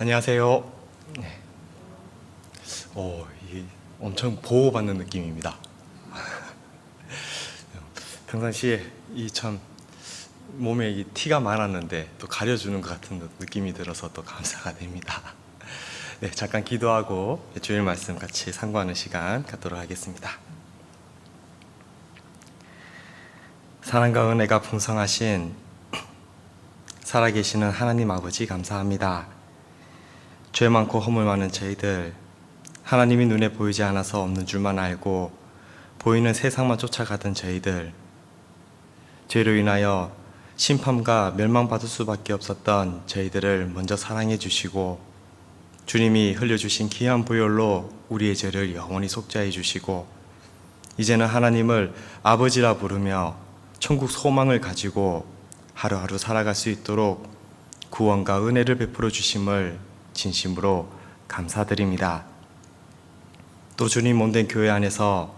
안녕하세요. 네. 이게 엄청 보호받는 느낌입니다. 평상시에 이 참 몸에 이 티가 많았는데 또 가려주는 것 같은 느낌이 들어서 또 감사가 됩니다. 네, 잠깐 기도하고 주일 말씀 같이 상고하는 시간 갖도록 하겠습니다. 사랑과 은혜가 풍성하신 살아계시는 하나님 아버지 감사합니다. 죄 많고 허물 많은 저희들, 하나님이 눈에 보이지 않아서 없는 줄만 알고 보이는 세상만 쫓아가던 저희들, 죄로 인하여 심판과 멸망받을 수밖에 없었던 저희들을 먼저 사랑해 주시고, 주님이 흘려주신 귀한 보혈로 우리의 죄를 영원히 속죄해 주시고, 이제는 하나님을 아버지라 부르며 천국 소망을 가지고 하루하루 살아갈 수 있도록 구원과 은혜를 베풀어 주심을 진심으로 감사드립니다. 또 주님 몸된 교회 안에서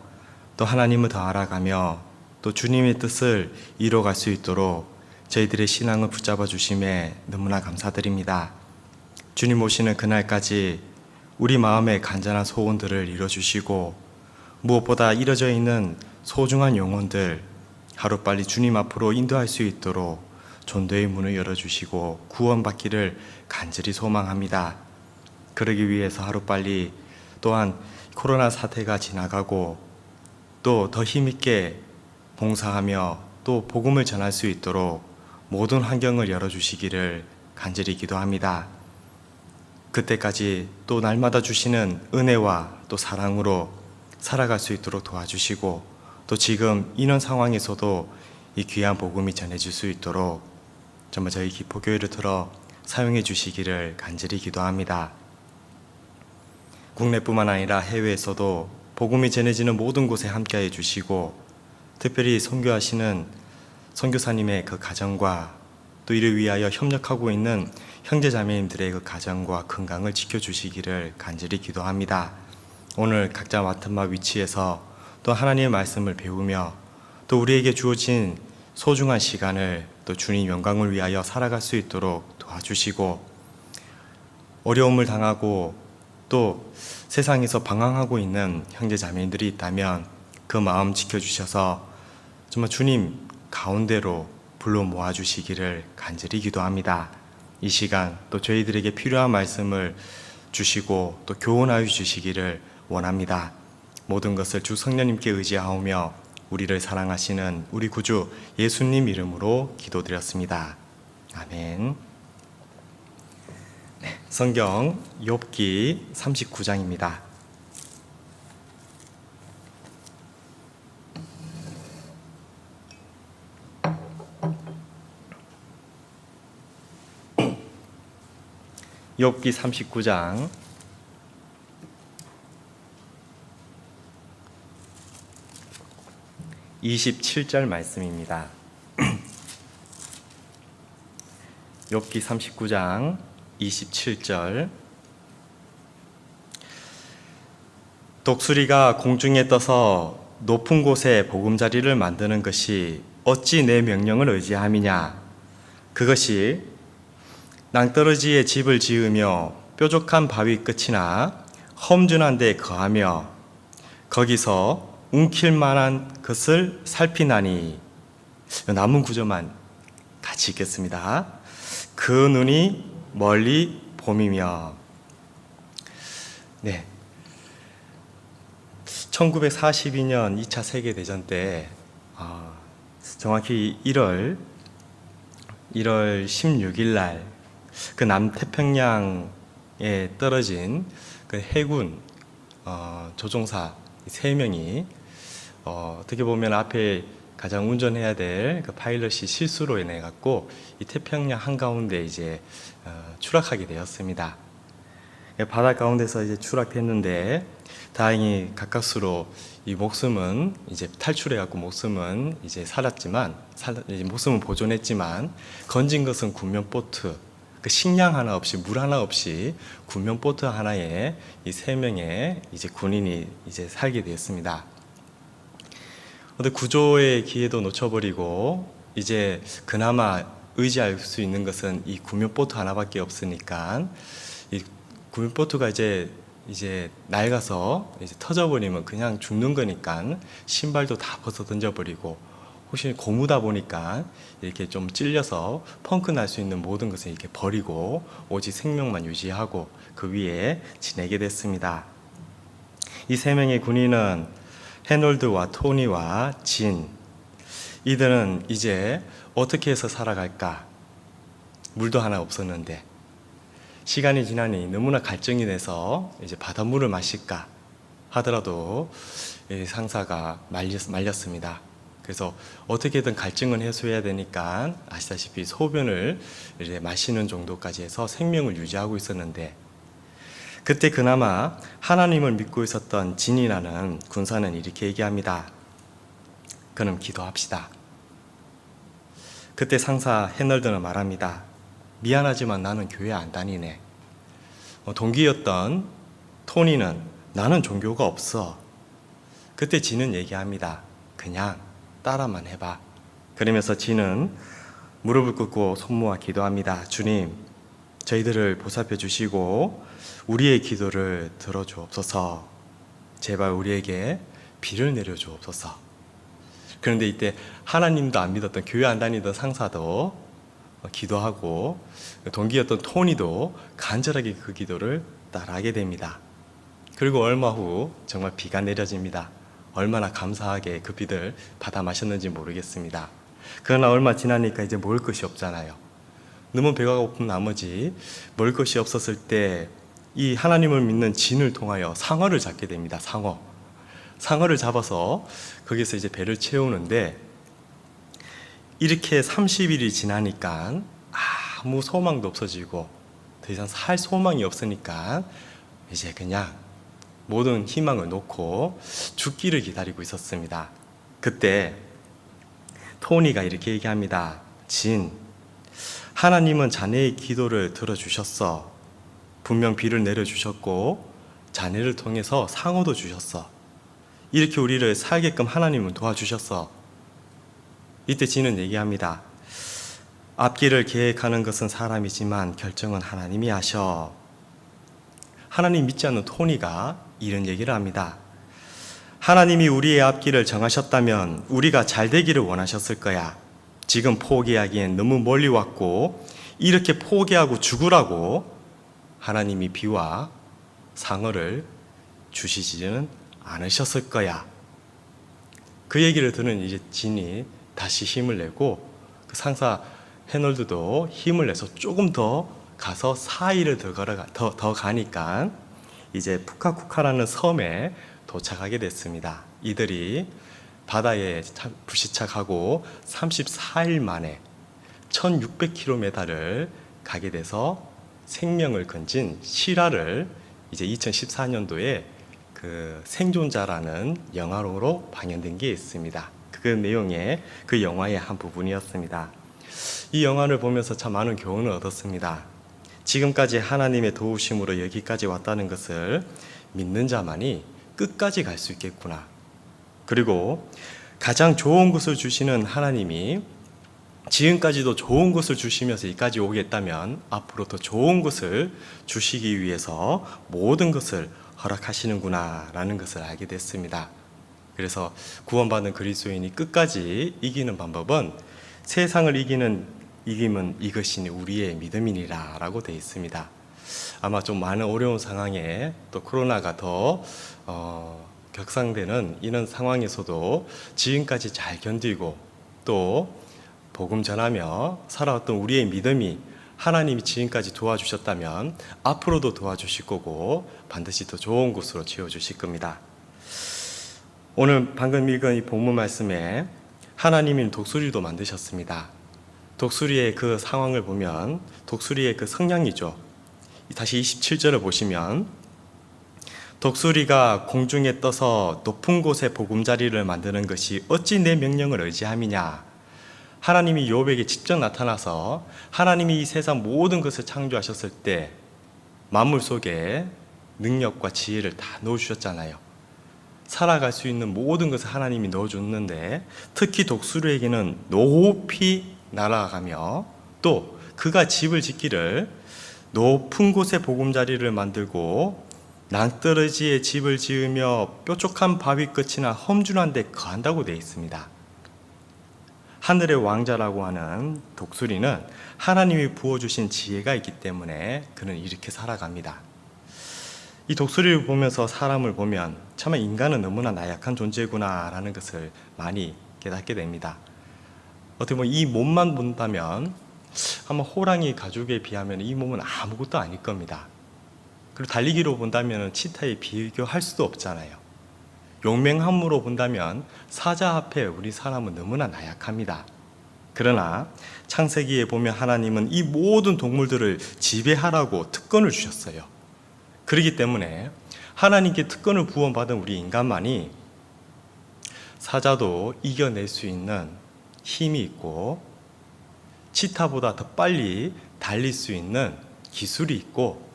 또 하나님을 더 알아가며 또 주님의 뜻을 이뤄갈 수 있도록 저희들의 신앙을 붙잡아 주심에 너무나 감사드립니다. 주님 오시는 그날까지 우리 마음의 간절한 소원들을 이뤄주시고, 무엇보다 이뤄져 있는 소중한 영혼들 하루빨리 주님 앞으로 인도할 수 있도록 전도의 문을 열어주시고 구원받기를 간절히 소망합니다. 그러기 위해서 하루빨리 또한 코로나 사태가 지나가고 또 더 힘있게 봉사하며 또 복음을 전할 수 있도록 모든 환경을 열어주시기를 간절히 기도합니다. 그때까지 또 날마다 주시는 은혜와 또 사랑으로 살아갈 수 있도록 도와주시고, 또 지금 이런 상황에서도 이 귀한 복음이 전해질 수 있도록 정말 저희 기포교회를 들어 사용해 주시기를 간절히 기도합니다. 국내뿐만 아니라 해외에서도 복음이 전해지는 모든 곳에 함께해 주시고, 특별히 선교하시는 선교사님의 그 가정과 또 이를 위하여 협력하고 있는 형제자매님들의 그 가정과 건강을 지켜주시기를 간절히 기도합니다. 오늘 각자 맡은 바 위치에서 또 하나님의 말씀을 배우며 또 우리에게 주어진 소중한 시간을 또 주님 영광을 위하여 살아갈 수 있도록 도와주시고, 어려움을 당하고 또 세상에서 방황하고 있는 형제 자매님들이 있다면 그 마음 지켜주셔서 정말 주님 가운데로 불러 모아주시기를 간절히 기도합니다. 이 시간 또 저희들에게 필요한 말씀을 주시고 또 교훈하여 주시기를 원합니다. 모든 것을 주 성령님께 의지하오며 우리를 사랑하시는 우리 구주 예수님 이름으로 기도드렸습니다. 아멘. 네, 성경 욥기 39장입니다. 욥기 39장 27절 말씀입니다. 욥기 39장 27절. 독수리가 공중에 떠서 높은 곳에 보금자리를 만드는 것이 어찌 내 명령을 의지함이냐. 그것이 낭떠러지에 집을 지으며 뾰족한 바위 끝이나 험준한 데 거하며 거기서 움킬 만한 것을 살피나니. 남은 구절만 같이 읽겠습니다. 그 눈이 멀리 봄이며. 네, 1942년 2차 세계대전 때 정확히 1월 16일 날 그 남태평양에 떨어진 그 해군 조종사 3명이 어떻게 보면 앞에 가장 운전해야 될 그 파일럿이 실수로 인해 갖고 이 태평양 한가운데 이제 추락하게 되었습니다. 바다 가운데서 이제 추락했는데 다행히 가까스로 이 목숨은 이제 탈출해 갖고 목숨은 이제 살았지만 목숨은 보존했지만 건진 것은 군면보트, 그 식량 하나 없이 물 하나 없이 군면보트 하나에 이 3명의 이제 군인이 이제 살게 되었습니다. 근데 구조의 기회도 놓쳐버리고 이제 그나마 의지할 수 있는 것은 이 군면보트 하나밖에 없으니까 이 구민볼트가 이제 낡아서 이제 터져버리면 그냥 죽는 거니까 신발도 다 벗어 던져버리고, 혹시 고무다 보니까 이렇게 좀 찔려서 펑크 날 수 있는 모든 것을 이렇게 버리고 오직 생명만 유지하고 그 위에 지내게 됐습니다. 이 세 명의 군인은 해놀드와 토니와 진, 이들은 이제 어떻게 해서 살아갈까? 물도 하나 없었는데 시간이 지나니 너무나 갈증이 돼서 이제 바닷물을 마실까 하더라도 상사가 말렸습니다. 그래서 어떻게든 갈증은 해소해야 되니까 아시다시피 소변을 이제 마시는 정도까지 해서 생명을 유지하고 있었는데, 그때 그나마 하나님을 믿고 있었던 진이라는 군사는 이렇게 얘기합니다. 그럼 기도합시다. 그때 상사 해널드는 말합니다. 미안하지만 나는 교회 안 다니네. 동기였던 토니는 나는 종교가 없어. 그때 진은 얘기합니다. 그냥 따라만 해봐. 그러면서 진은 무릎을 꿇고 손 모아 기도합니다. 주님, 저희들을 보살펴 주시고 우리의 기도를 들어주옵소서. 제발 우리에게 비를 내려주옵소서. 그런데 이때 하나님도 안 믿었던, 교회 안 다니던 상사도 기도하고 동기였던 토니도 간절하게 그 기도를 따라하게 됩니다. 그리고 얼마 후 정말 비가 내려집니다. 얼마나 감사하게 그 비를 받아 마셨는지 모르겠습니다. 그러나 얼마 지나니까 이제 먹을 것이 없잖아요. 너무 배가 고픈 나머지 먹을 것이 없었을 때 이 하나님을 믿는 진을 통하여 상어를 잡게 됩니다. 상어를 잡아서 거기서 이제 배를 채우는데, 이렇게 30일이 지나니까 아무 소망도 없어지고 더 이상 살 소망이 없으니까 이제 그냥 모든 희망을 놓고 죽기를 기다리고 있었습니다. 그때 토니가 이렇게 얘기합니다. 진, 하나님은 자네의 기도를 들어주셨어. 분명 비를 내려주셨고 자네를 통해서 상어도 주셨어. 이렇게 우리를 살게끔 하나님은 도와주셨어. 이때 진은 얘기합니다. 앞길을 계획하는 것은 사람이지만 결정은 하나님이 하셔. 하나님 믿지 않는 토니가 이런 얘기를 합니다. 하나님이 우리의 앞길을 정하셨다면 우리가 잘 되기를 원하셨을 거야. 지금 포기하기엔 너무 멀리 왔고 이렇게 포기하고 죽으라고 하나님이 비와 상어를 주시지는 않으셨을 거야. 그 얘기를 들은 이제 진이 다시 힘을 내고 그 상사 해놀드도 힘을 내서 조금 더 가서 4일을 더 가니까 이제 푸카쿠카라는 섬에 도착하게 됐습니다. 이들이 바다에 불시착하고 34일 만에 1600km를 가게 돼서 생명을 건진 실화를 이제 2014년도에 그 생존자라는 영화로 방영된 게 있습니다. 그 내용의 그 영화의 한 부분이었습니다. 이 영화를 보면서 참 많은 교훈을 얻었습니다. 지금까지 하나님의 도우심으로 여기까지 왔다는 것을 믿는 자만이 끝까지 갈 수 있겠구나. 그리고 가장 좋은 것을 주시는 하나님이 지금까지도 좋은 것을 주시면서 여기까지 오겠다면 앞으로 더 좋은 것을 주시기 위해서 모든 것을 허락하시는구나 라는 것을 알게 됐습니다. 그래서 구원받은 그리스도인이 끝까지 이기는 방법은 세상을 이기면 이것이 우리의 믿음이니라 라고 되어 있습니다. 아마 좀 많은 어려운 상황에 또 코로나가 더 격상되는 이런 상황에서도 지금까지 잘 견디고 또 복음 전하며 살아왔던 우리의 믿음이 하나님이 지금까지 도와주셨다면 앞으로도 도와주실 거고 반드시 더 좋은 곳으로 지어주실 겁니다. 오늘 방금 읽은 이 본문 말씀에 하나님이 독수리도 만드셨습니다. 독수리의 그 상황을 보면 독수리의 그 성향이죠. 다시 27절을 보시면 독수리가 공중에 떠서 높은 곳에 보금자리를 만드는 것이 어찌 내 명령을 의지함이냐. 하나님이 욥에게 직접 나타나서 하나님이 이 세상 모든 것을 창조하셨을 때 만물 속에 능력과 지혜를 다 넣어주셨잖아요. 살아갈 수 있는 모든 것을 하나님이 넣어줬는데 특히 독수리에게는 높이 날아가며 또 그가 집을 짓기를 높은 곳에 보금자리를 만들고 낭떠러지에 집을 지으며 뾰족한 바위 끝이나 험준한 데 거한다고 되어 있습니다. 하늘의 왕자라고 하는 독수리는 하나님이 부어주신 지혜가 있기 때문에 그는 이렇게 살아갑니다. 이 독수리를 보면서 사람을 보면 참 인간은 너무나 나약한 존재구나 라는 것을 많이 깨닫게 됩니다. 어떻게 보면 이 몸만 본다면 아마 호랑이 가죽에 비하면 이 몸은 아무것도 아닐 겁니다. 그리고 달리기로 본다면 치타에 비교할 수도 없잖아요. 용맹함으로 본다면 사자 앞에 우리 사람은 너무나 나약합니다. 그러나 창세기에 보면 하나님은 이 모든 동물들을 지배하라고 특권을 주셨어요. 그렇기 때문에 하나님께 특권을 부원받은 우리 인간만이 사자도 이겨낼 수 있는 힘이 있고 치타보다 더 빨리 달릴 수 있는 기술이 있고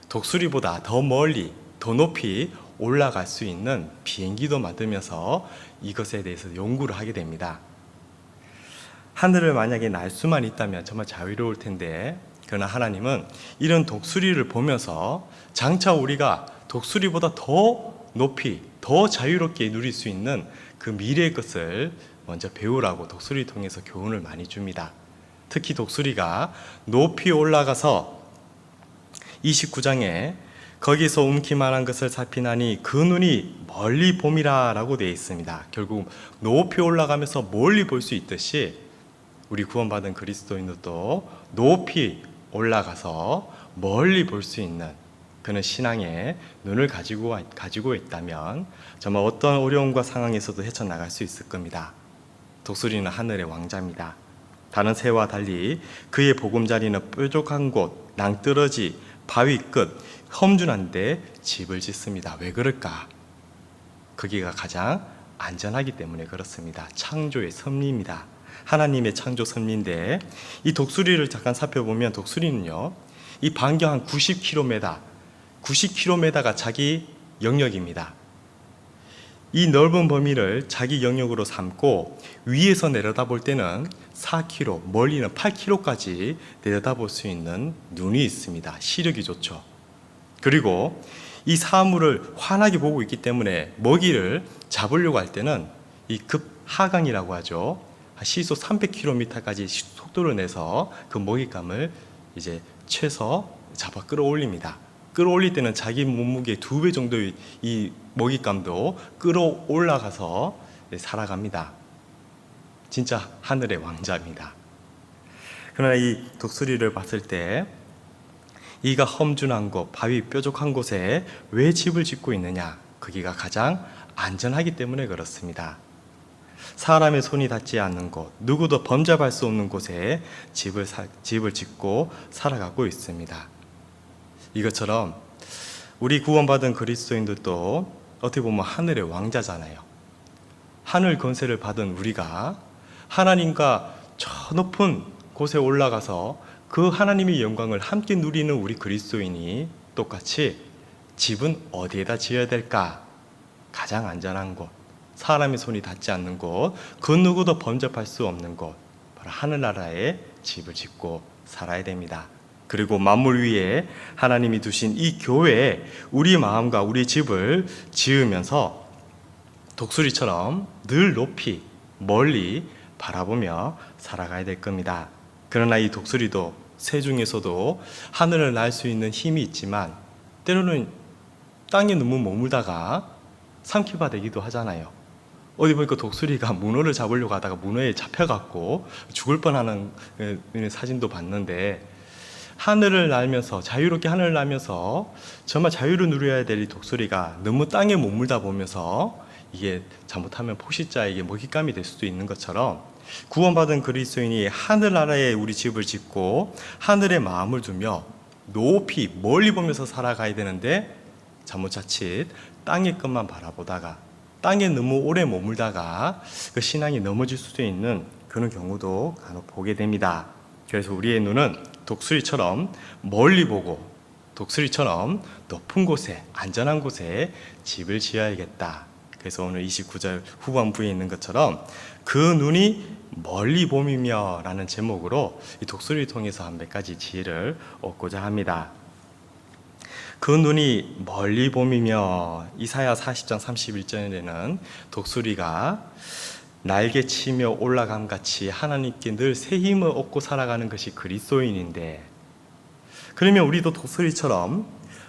독수리보다 더 멀리, 더 높이 올라갈 수 있는 비행기도 만들면서 이것에 대해서 연구를 하게 됩니다. 하늘을 만약에 날 수만 있다면 정말 자유로울 텐데, 그러나 하나님은 이런 독수리를 보면서 장차 우리가 독수리보다 더 높이, 더 자유롭게 누릴 수 있는 그 미래의 것을 먼저 배우라고 독수리를 통해서 교훈을 많이 줍니다. 특히 독수리가 높이 올라가서 29장에 거기서 움키만한 것을 살피나니 그 눈이 멀리 봄이라 라고 되어 있습니다. 결국 높이 올라가면서 멀리 볼 수 있듯이 우리 구원받은 그리스도인들도 높이 올라가서 멀리 볼 수 있는 그런 신앙의 눈을 가지고 있다면 정말 어떤 어려움과 상황에서도 헤쳐나갈 수 있을 겁니다. 독수리는 하늘의 왕자입니다. 다른 새와 달리 그의 보금자리는 뾰족한 곳, 낭떠러지, 바위 끝, 험준한데 집을 짓습니다. 왜 그럴까? 거기가 가장 안전하기 때문에 그렇습니다. 창조의 섭리입니다. 하나님의 창조 섭리인데 이 독수리를 잠깐 살펴보면 독수리는요, 이 반경 한 90km가 자기 영역입니다. 이 넓은 범위를 자기 영역으로 삼고 위에서 내려다볼 때는 4km, 멀리는 8km까지 내려다볼 수 있는 눈이 있습니다. 시력이 좋죠. 그리고 이 사물을 환하게 보고 있기 때문에 먹이를 잡으려고 할 때는 이 급하강이라고 하죠. 시속 300km까지 속도를 내서 그 먹잇감을 이제 채서 잡아 끌어올립니다. 끌어올릴 때는 자기 몸무게의 2배 정도의 이 먹잇감도 끌어올라가서 살아갑니다. 진짜 하늘의 왕자입니다. 그러나 이 독수리를 봤을 때 이가 험준한 곳, 바위 뾰족한 곳에 왜 집을 짓고 있느냐? 거기가 가장 안전하기 때문에 그렇습니다. 사람의 손이 닿지 않는 곳, 누구도 범접할 수 없는 곳에 집을 짓고 살아가고 있습니다. 이것처럼 우리 구원받은 그리스도인들도 어떻게 보면 하늘의 왕자잖아요. 하늘 권세를 받은 우리가 하나님과 저 높은 곳에 올라가서 그 하나님의 영광을 함께 누리는 우리 그리스도인이 똑같이 집은 어디에다 지어야 될까? 가장 안전한 곳, 사람의 손이 닿지 않는 곳, 그 누구도 범접할 수 없는 곳, 바로 하늘나라에 집을 짓고 살아야 됩니다. 그리고 만물 위에 하나님이 두신 이 교회에 우리 마음과 우리 집을 지으면서 독수리처럼 늘 높이 멀리 바라보며 살아가야 될 겁니다. 그러나 이 독수리도 새 중에서도 하늘을 날 수 있는 힘이 있지만 때로는 땅에 너무 머물다가 삼키바 되기도 하잖아요. 어디 보니까 독수리가 문어를 잡으려고 하다가 문어에 잡혀갖고 죽을 뻔하는 사진도 봤는데, 하늘을 날면서 자유롭게 하늘을 날면서 정말 자유를 누려야 될 이 독수리가 너무 땅에 머물다 보면서 이게 잘못하면 포식자에게 먹잇감이 될 수도 있는 것처럼 구원받은 그리스도인이 하늘나라에 우리 집을 짓고 하늘에 마음을 두며 높이 멀리 보면서 살아가야 되는데 잘못 자칫 땅의 것만 바라보다가 땅에 너무 오래 머물다가 그 신앙이 넘어질 수도 있는 그런 경우도 간혹 보게 됩니다. 그래서 우리의 눈은 독수리처럼 멀리 보고 독수리처럼 높은 곳에 안전한 곳에 집을 지어야겠다. 그래서 오늘 29절 후반부에 있는 것처럼 그 눈이 멀리 봄이며 라는 제목으로 이 독수리를 통해서 한 몇 가지 지혜를 얻고자 합니다. 그 눈이 멀리 봄이며 이사야 40장 31절에는 독수리가 날개 치며 올라감같이 하나님께 늘 새 힘을 얻고 살아가는 것이 그리스도인인데, 그러면 우리도 독수리처럼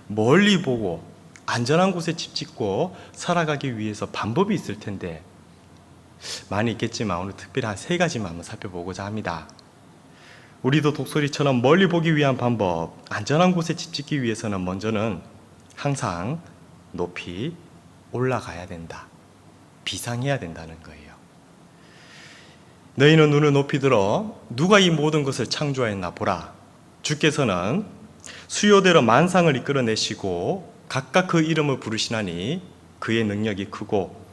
멀리 보고 안전한 곳에 집 짓고 살아가기 위해서 방법이 있을 텐데, 많이 있겠지만 오늘 특별히 한 3가지만 한번 살펴보고자 합니다. 우리도 독수리처럼 멀리 보기 위한 방법, 안전한 곳에 집 짓기 위해서는 먼저는 항상 높이 올라가야 된다, 비상해야 된다는 거예요. 너희는 눈을 높이 들어 누가 이 모든 것을 창조하였나 보라. 주께서는 수요대로 만상을 이끌어내시고 각각 그 이름을 부르시나니 그의 능력이 크고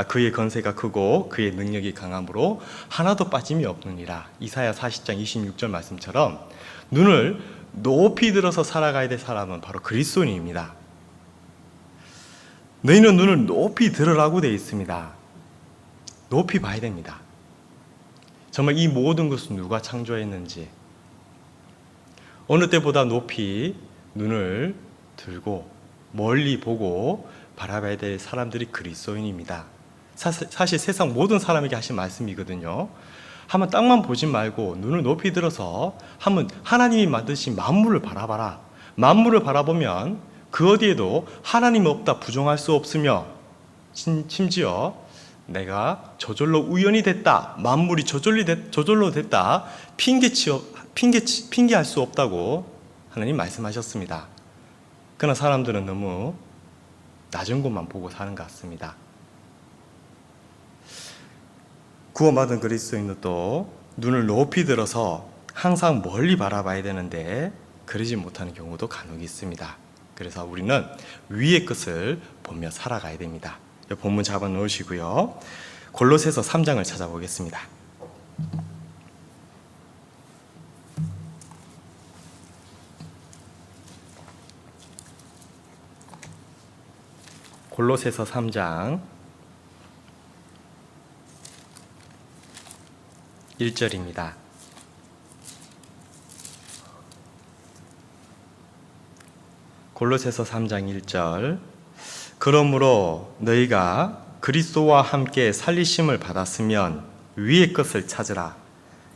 그의 건세가 크고 그의 능력이 강함으로 하나도 빠짐이 없느니라. 이사야 40장 26절 말씀처럼 눈을 높이 들어서 살아가야 될 사람은 바로 그리스도인입니다. 너희는 눈을 높이 들으라고 되어 있습니다. 높이 봐야 됩니다. 정말 이 모든 것은 누가 창조했는지 어느 때보다 높이 눈을 들고 멀리 보고 바라봐야 될 사람들이 그리스도인입니다. 사실 세상 모든 사람에게 하신 말씀이거든요. 한번 땅만 보지 말고 눈을 높이 들어서 한번 하나님이 만드신 만물을 바라봐라. 만물을 바라보면 그 어디에도 하나님이 없다 부정할 수 없으며, 심지어 내가 저절로 우연이 됐다, 만물이 저절로 됐다 핑계할 수 없다고 하나님 말씀하셨습니다. 그러나 사람들은 너무 낮은 곳만 보고 사는 것 같습니다. 구원받은 그리스도인도 눈을 높이 들어서 항상 멀리 바라봐야 되는데 그러지 못하는 경우도 간혹 있습니다. 그래서 우리는 위의 것을 보며 살아가야 됩니다. 본문 잡아 놓으시고요. 골로새서 3장을 찾아보겠습니다. 골로새서 3장 1절입니다. 골로새서 3장 1절. 그러므로 너희가 그리스도와 함께 살리심을 받았으면 위의 것을 찾으라.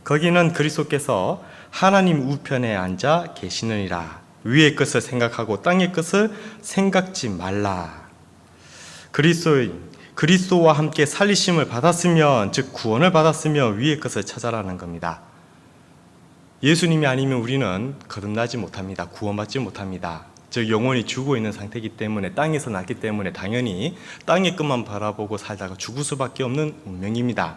거기는 그리스도께서 하나님 우편에 앉아 계시느니라. 위의 것을 생각하고 땅의 것을 생각지 말라. 그리스도와 함께 살리심을 받았으면, 즉 구원을 받았으면 위의 것을 찾아라는 겁니다. 예수님이 아니면 우리는 거듭나지 못합니다. 구원받지 못합니다. 즉 영혼이 죽어 있는 상태이기 때문에, 땅에서 났기 때문에 당연히 땅의 것만 바라보고 살다가 죽을 수밖에 없는 운명입니다.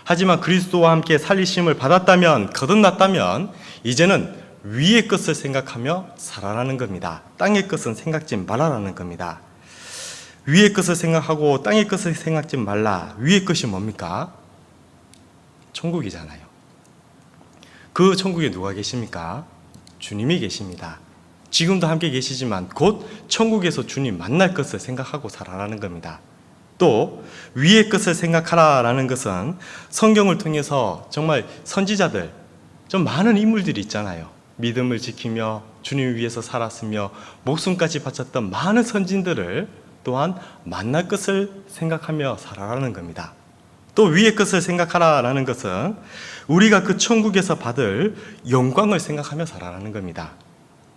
하지만 그리스도와 함께 살리심을 받았다면, 거듭났다면 이제는 위의 것을 생각하며 살아라는 겁니다. 땅의 것은 생각지 말아라는 겁니다. 위의 것을 생각하고 땅의 것을 생각지 말라. 위의 것이 뭡니까? 천국이잖아요. 그 천국에 누가 계십니까? 주님이 계십니다. 지금도 함께 계시지만 곧 천국에서 주님 만날 것을 생각하고 살아라는 겁니다. 또 위의 것을 생각하라라는 것은 성경을 통해서 정말 선지자들, 좀 많은 인물들이 있잖아요. 믿음을 지키며 주님을 위해서 살았으며 목숨까지 바쳤던 많은 선진들을 또한 만날 것을 생각하며 살아라는 겁니다. 또 위의 것을 생각하라라는 것은 우리가 그 천국에서 받을 영광을 생각하며 살아라는 겁니다.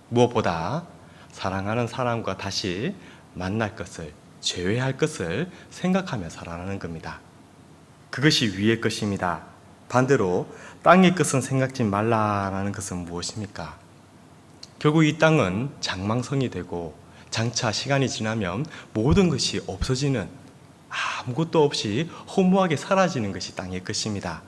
무엇보다 사랑하는 사람과 다시 만날 것을, 재회할 것을 생각하며 살아라는 겁니다. 그것이 위의 것입니다. 반대로 땅의 것은 생각지 말라라는 것은 무엇입니까? 결국 이 땅은 장망성이 되고 장차 시간이 지나면 모든 것이 없어지는, 아무것도 없이 허무하게 사라지는 것이 땅의 것입니다.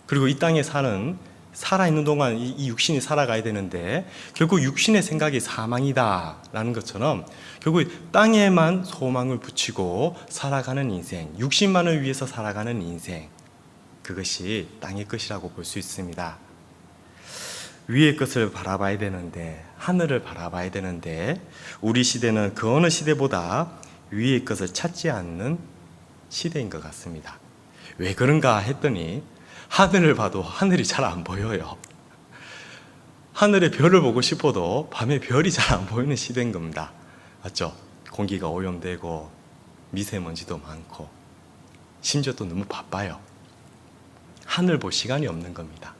그리고 이 땅에 살아있는 동안 이 육신이 살아가야 되는데 결국 육신의 생각이 사망이다 라는 것처럼 결국 땅에만 소망을 붙이고 살아가는 인생, 육신만을 위해서 살아가는 인생, 그것이 땅의 것이라고 볼 수 있습니다. 위의 것을 바라봐야 되는데, 하늘을 바라봐야 되는데 우리 시대는 그 어느 시대보다 위의 것을 찾지 않는 시대인 것 같습니다. 왜 그런가 했더니 하늘을 봐도 하늘이 잘 안 보여요. 하늘의 별을 보고 싶어도 밤에 별이 잘 안 보이는 시대인 겁니다. 맞죠? 공기가 오염되고 미세먼지도 많고 심지어 또 너무 바빠요. 하늘 볼 시간이 없는 겁니다.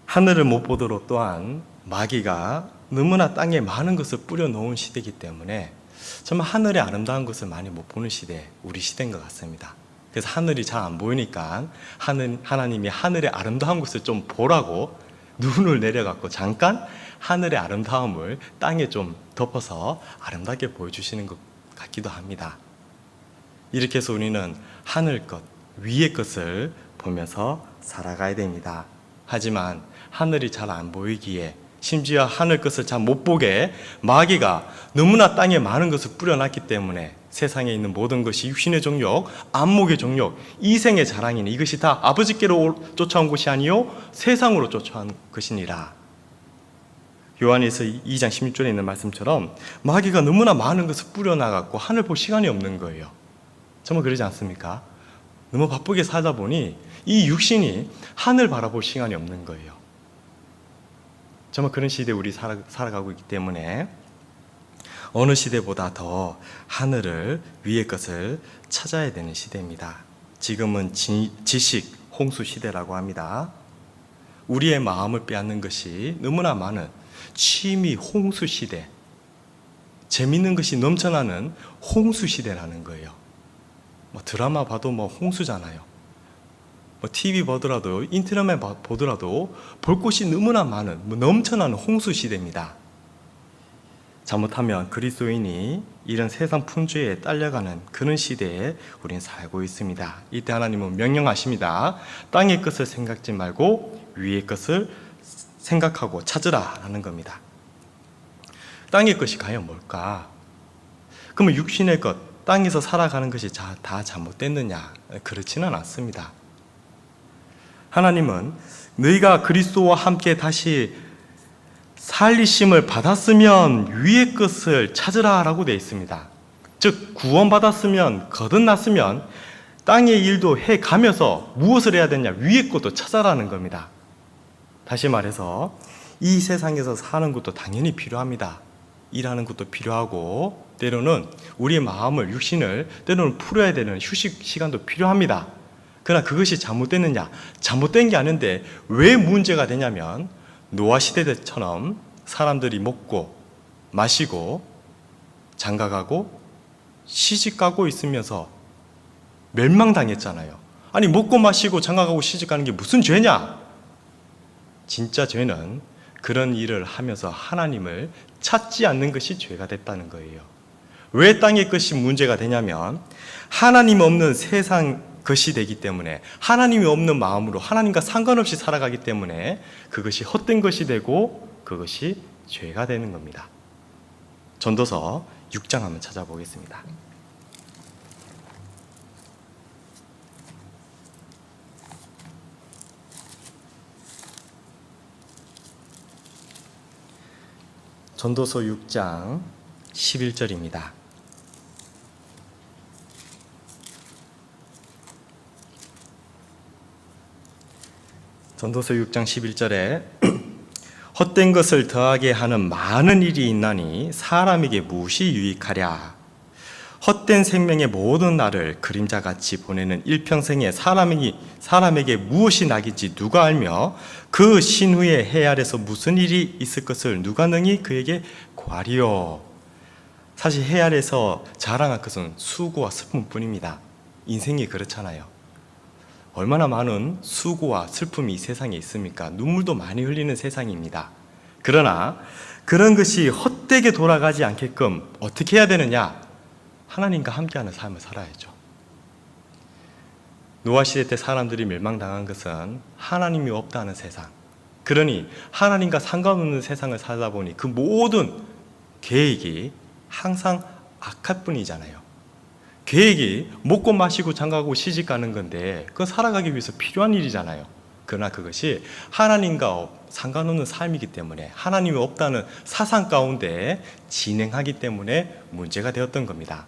하늘을 못 보도록 또한 마귀가 너무나 땅에 많은 것을 뿌려놓은 시대이기 때문에 정말 하늘의 아름다운 것을 많이 못 보는 시대, 우리 시대인 것 같습니다. 그래서 하늘이 잘 안 보이니까 하나님이 하늘의 아름다운 것을 좀 보라고 눈을 내려갖고 잠깐 하늘의 아름다움을 땅에 좀 덮어서 아름답게 보여주시는 것 같기도 합니다. 이렇게 해서 우리는 하늘 것, 위의 것을 보면서 살아가야 됩니다. 하지만 하늘이 잘 안 보이기에 심지어 하늘 것을 잘 못 보게 마귀가 너무나 땅에 많은 것을 뿌려놨기 때문에 세상에 있는 모든 것이 육신의 종욕, 안목의 종욕, 이생의 자랑이니 이것이 다 아버지께로 쫓아온 것이 아니요 세상으로 쫓아온 것이니라. 요한에서 2장 16절에 있는 말씀처럼 마귀가 너무나 많은 것을 뿌려나갔고 하늘 볼 시간이 없는 거예요. 정말 그러지 않습니까? 너무 바쁘게 살다 보니 이 육신이 하늘 바라볼 시간이 없는 거예요. 정말 그런 시대에 우리 살아가고 있기 때문에 어느 시대보다 더 하늘을 위의 것을 찾아야 되는 시대입니다. 지금은 지식 홍수 시대라고 합니다. 우리의 마음을 빼앗는 것이 너무나 많은 취미 홍수 시대, 재밌는 것이 넘쳐나는 홍수 시대라는 거예요. 드라마 봐도 홍수잖아요. TV 보더라도 인터넷만 보더라도 볼 곳이 너무나 많은 넘쳐나는 홍수 시대입니다. 잘못하면 그리스도인이 이런 세상 풍조에 딸려가는 그런 시대에 우리는 살고 있습니다. 이때 하나님은 명령하십니다. 땅의 것을 생각지 말고 위의 것을 생각하고 찾으라 라는 겁니다. 땅의 것이 과연 뭘까? 그러면 육신의 것, 땅에서 살아가는 것이 다 잘못됐느냐? 그렇지는 않습니다. 하나님은 너희가 그리스도와 함께 다시 살리심을 받았으면 위의 것을 찾으라 라고 되어 있습니다. 즉 구원받았으면 거듭났으면 땅의 일도 해가면서 무엇을 해야 되냐? 위의 것도 찾아라는 겁니다. 다시 말해서 이 세상에서 사는 것도 당연히 필요합니다. 일하는 것도 필요하고 때로는 우리의 마음을, 육신을 때로는 풀어야 되는 휴식 시간도 필요합니다. 그러나 그것이 잘못됐느냐? 잘못된 게 아닌데 왜 문제가 되냐면 노아 시대 때처럼 사람들이 먹고 마시고 장가가고 시집가고 있으면서 멸망당했잖아요. 아니 먹고 마시고 장가가고 시집가는 게 무슨 죄냐? 진짜 죄는 그런 일을 하면서 하나님을 찾지 않는 것이 죄가 됐다는 거예요. 왜 땅의 것이 문제가 되냐면 하나님 없는 세상 것이 되기 때문에 하나님이 없는 마음으로 하나님과 상관없이 살아가기 때문에 그것이 헛된 것이 되고 그것이 죄가 되는 겁니다. 전도서 6장 한번 찾아보겠습니다. 전도서 6장 11절입니다. 전도서 6장 11절에 헛된 것을 더하게 하는 많은 일이 있나니 사람에게 무엇이 유익하랴. 헛된 생명의 모든 날을 그림자같이 보내는 일평생에 사람에게 무엇이 낙인지 누가 알며 그 신후에 해 아래서 무슨 일이 있을 것을 누가 능히 그에게 구하리요. 사실 해 아래서 자랑할 것은 수고와 슬픔뿐입니다. 인생이 그렇잖아요. 얼마나 많은 수고와 슬픔이 이 세상에 있습니까? 눈물도 많이 흘리는 세상입니다. 그러나 그런 것이 헛되게 돌아가지 않게끔 어떻게 해야 되느냐? 하나님과 함께하는 삶을 살아야죠. 노아 시대 때 사람들이 멸망당한 것은 하나님이 없다는 세상. 그러니 하나님과 상관없는 세상을 살다 보니 그 모든 계획이 항상 악할 뿐이잖아요. 계획이 먹고 마시고 장가가고 시집가는 건데 그건 살아가기 위해서 필요한 일이잖아요. 그러나 그것이 하나님과 상관없는 삶이기 때문에 하나님이 없다는 사상 가운데 진행하기 때문에 문제가 되었던 겁니다.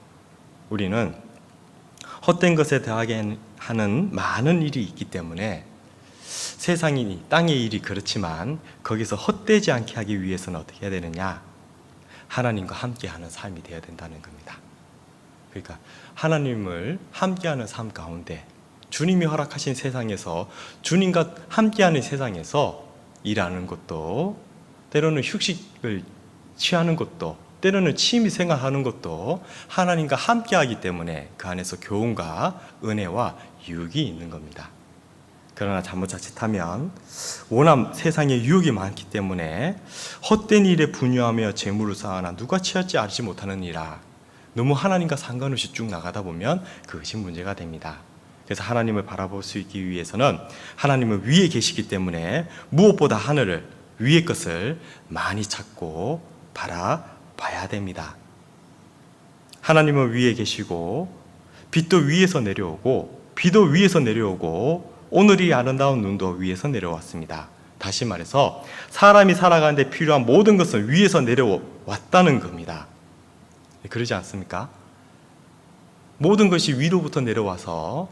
우리는 헛된 것에 더하게 하는 많은 일이 있기 때문에 세상이 땅의 일이 그렇지만 거기서 헛되지 않게 하기 위해서는 어떻게 해야 되느냐? 하나님과 함께하는 삶이 되어야 된다는 겁니다. 그러니까 하나님을 함께하는 삶 가운데 주님이 허락하신 세상에서 주님과 함께하는 세상에서 일하는 것도 때로는 휴식을 취하는 것도 때로는 취미 생활하는 것도 하나님과 함께하기 때문에 그 안에서 교훈과 은혜와 유익이 있는 겁니다. 그러나 잘못 자칫하면 워낙 세상에 유혹이 많기 때문에 헛된 일에 분유하며 재물을 쌓아나 누가 취할지 알지 못하는 일아 너무 하나님과 상관없이 쭉 나가다 보면 그것이 문제가 됩니다. 그래서 하나님을 바라볼 수 있기 위해서는 하나님은 위에 계시기 때문에 무엇보다 하늘을 위의 것을 많이 찾고 바라봐야 됩니다. 하나님은 위에 계시고 빛도 위에서 내려오고 비도 위에서 내려오고 오늘이 아름다운 눈도 위에서 내려왔습니다. 다시 말해서 사람이 살아가는데 필요한 모든 것은 위에서 내려왔다는 겁니다. 그러지 않습니까? 모든 것이 위로부터 내려와서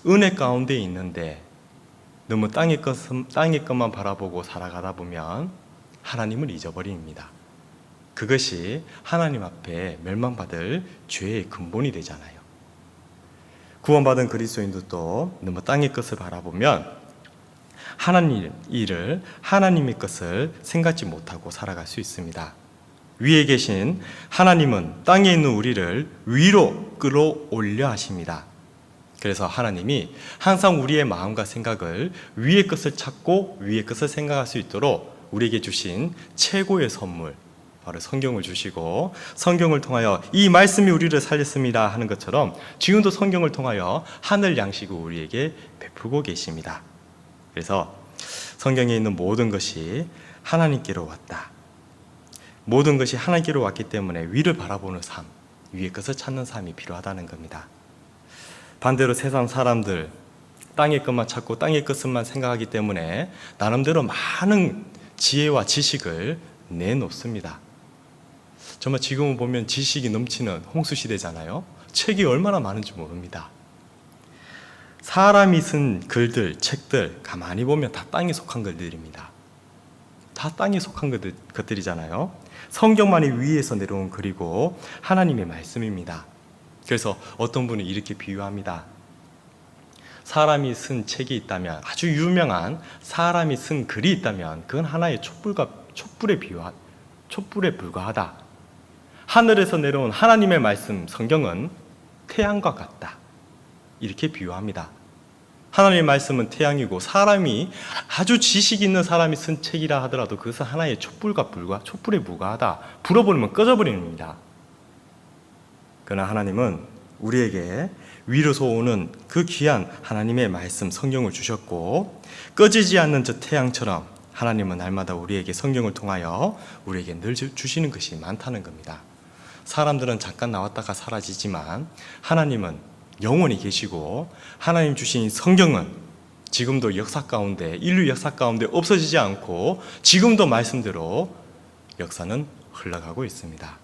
은혜 가운데 있는데 너무 땅의 것만 바라보고 살아가다 보면 하나님을 잊어버립니다. 그것이 하나님 앞에 멸망받을 죄의 근본이 되잖아요. 구원받은 그리스도인들도 너무 땅의 것을 바라보면 하나님 일을 하나님의 것을 생각지 못하고 살아갈 수 있습니다. 위에 계신 하나님은 땅에 있는 우리를 위로 끌어올려 하십니다. 그래서 하나님이 항상 우리의 마음과 생각을 위의 것을 찾고 위의 것을 생각할 수 있도록 우리에게 주신 최고의 선물 바로 성경을 주시고 성경을 통하여 이 말씀이 우리를 살렸습니다 하는 것처럼 지금도 성경을 통하여 하늘 양식을 우리에게 베푸고 계십니다. 그래서 성경에 있는 모든 것이 하나님께로 왔다. 모든 것이 하나님께로 왔기 때문에 위를 바라보는 삶, 위의 것을 찾는 삶이 필요하다는 겁니다. 반대로 세상 사람들 땅의 것만 찾고 땅의 것만 생각하기 때문에 나름대로 많은 지혜와 지식을 내놓습니다. 정말 지금은 보면 지식이 넘치는 홍수시대잖아요. 책이 얼마나 많은지 모릅니다. 사람이 쓴 글들, 책들 가만히 보면 다 땅에 속한 글들입니다. 다 땅에 속한 것들이잖아요. 성경만이 위에서 내려온 글이고 하나님의 말씀입니다. 그래서 어떤 분은 이렇게 비유합니다. 사람이 쓴 책이 있다면, 아주 유명한 사람이 쓴 글이 있다면 그건 하나의 촛불에 불과하다. 하늘에서 내려온 하나님의 말씀 성경은 태양과 같다. 이렇게 비유합니다. 하나님의 말씀은 태양이고 사람이 아주 지식 있는 사람이 쓴 책이라 하더라도 그것은 하나의 촛불에 불과하다. 불어버리면 꺼져버리는 겁니다. 그러나 하나님은 우리에게 위로서 오는 그 귀한 하나님의 말씀 성경을 주셨고 꺼지지 않는 저 태양처럼 하나님은 날마다 우리에게 성경을 통하여 우리에게 늘 주시는 것이 많다는 겁니다. 사람들은 잠깐 나왔다가 사라지지만 하나님은 영원히 계시고 하나님 주신 성경은 지금도 역사 가운데 인류 역사 가운데 없어지지 않고 지금도 말씀대로 역사는 흘러가고 있습니다.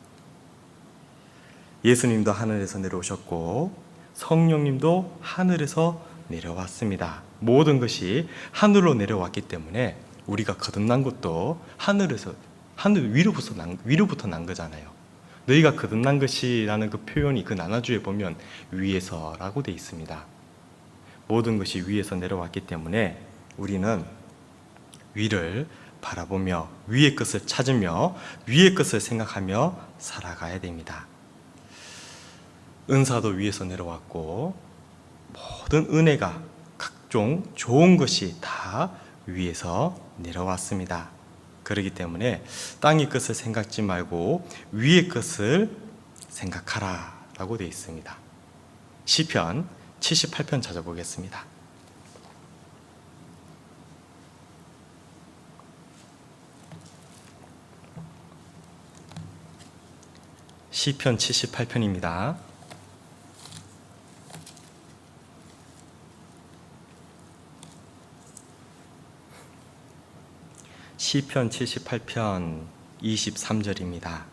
예수님도 하늘에서 내려오셨고 성령님도 하늘에서 내려왔습니다. 모든 것이 하늘로 내려왔기 때문에 우리가 거듭난 것도 하늘 위로부터 난 거잖아요. 너희가 거듭난 것이라는 그 표현이 그 나눠주에 보면 위에서라고 되어 있습니다. 모든 것이 위에서 내려왔기 때문에 우리는 위를 바라보며 위의 것을 찾으며 위의 것을 생각하며 살아가야 됩니다. 은사도 위에서 내려왔고 모든 은혜가 각종 좋은 것이 다 위에서 내려왔습니다. 그렇기 때문에 땅의 것을 생각지 말고 위의 것을 생각하라 라고 되어 있습니다. 시편 78편 찾아보겠습니다. 시편 78편입니다. 시편 78편 23절입니다.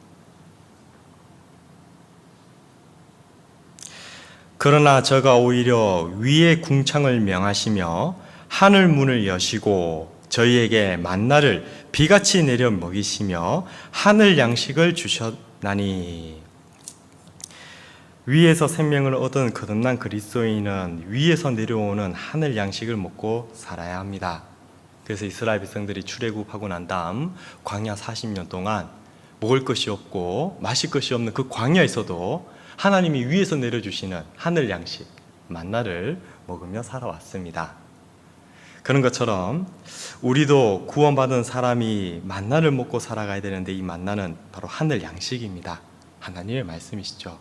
그러나 저가 오히려 위의 궁창을 명하시며 하늘 문을 여시고 저희에게 만나를 비같이 내려 먹이시며 하늘 양식을 주셨나니. 위에서 생명을 얻은 거듭난 그리스도인은 위에서 내려오는 하늘 양식을 먹고 살아야 합니다. 그래서 이스라엘 백성들이 출애굽하고 난 다음 광야 40년 동안 먹을 것이 없고 마실 것이 없는 그 광야에서도 하나님이 위에서 내려주시는 하늘 양식 만나를 먹으며 살아왔습니다. 그런 것처럼 우리도 구원받은 사람이 만나를 먹고 살아가야 되는데, 이 만나는 바로 하늘 양식입니다. 하나님의 말씀이시죠.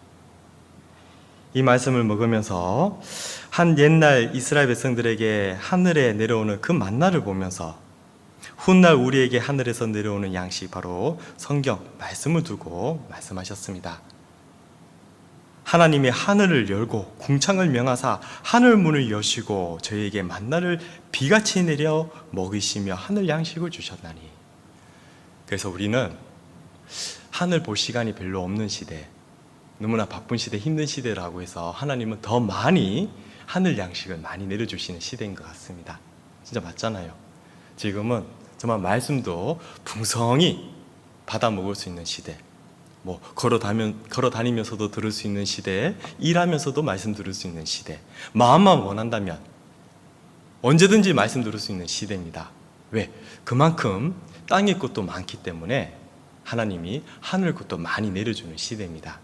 이 말씀을 먹으면서 한 옛날 이스라엘 백성들에게 하늘에 내려오는 그 만나를 보면서 훗날 우리에게 하늘에서 내려오는 양식, 바로 성경 말씀을 두고 말씀하셨습니다. 하나님이 하늘을 열고 궁창을 명하사 하늘 문을 여시고 저희에게 만나를 비같이 내려 먹이시며 하늘 양식을 주셨나니. 그래서 우리는 하늘 볼 시간이 별로 없는 시대, 너무나 바쁜 시대, 힘든 시대라고 해서 하나님은 더 많이 하늘 양식을 많이 내려주시는 시대인 것 같습니다. 진짜 맞잖아요. 지금은 정말 말씀도 풍성히 받아 먹을 수 있는 시대, 걸어 다니면서도 들을 수 있는 시대, 일하면서도 말씀 들을 수 있는 시대, 마음만 원한다면 언제든지 말씀 들을 수 있는 시대입니다. 왜? 그만큼 땅의 것도 많기 때문에 하나님이 하늘 것도 많이 내려주는 시대입니다.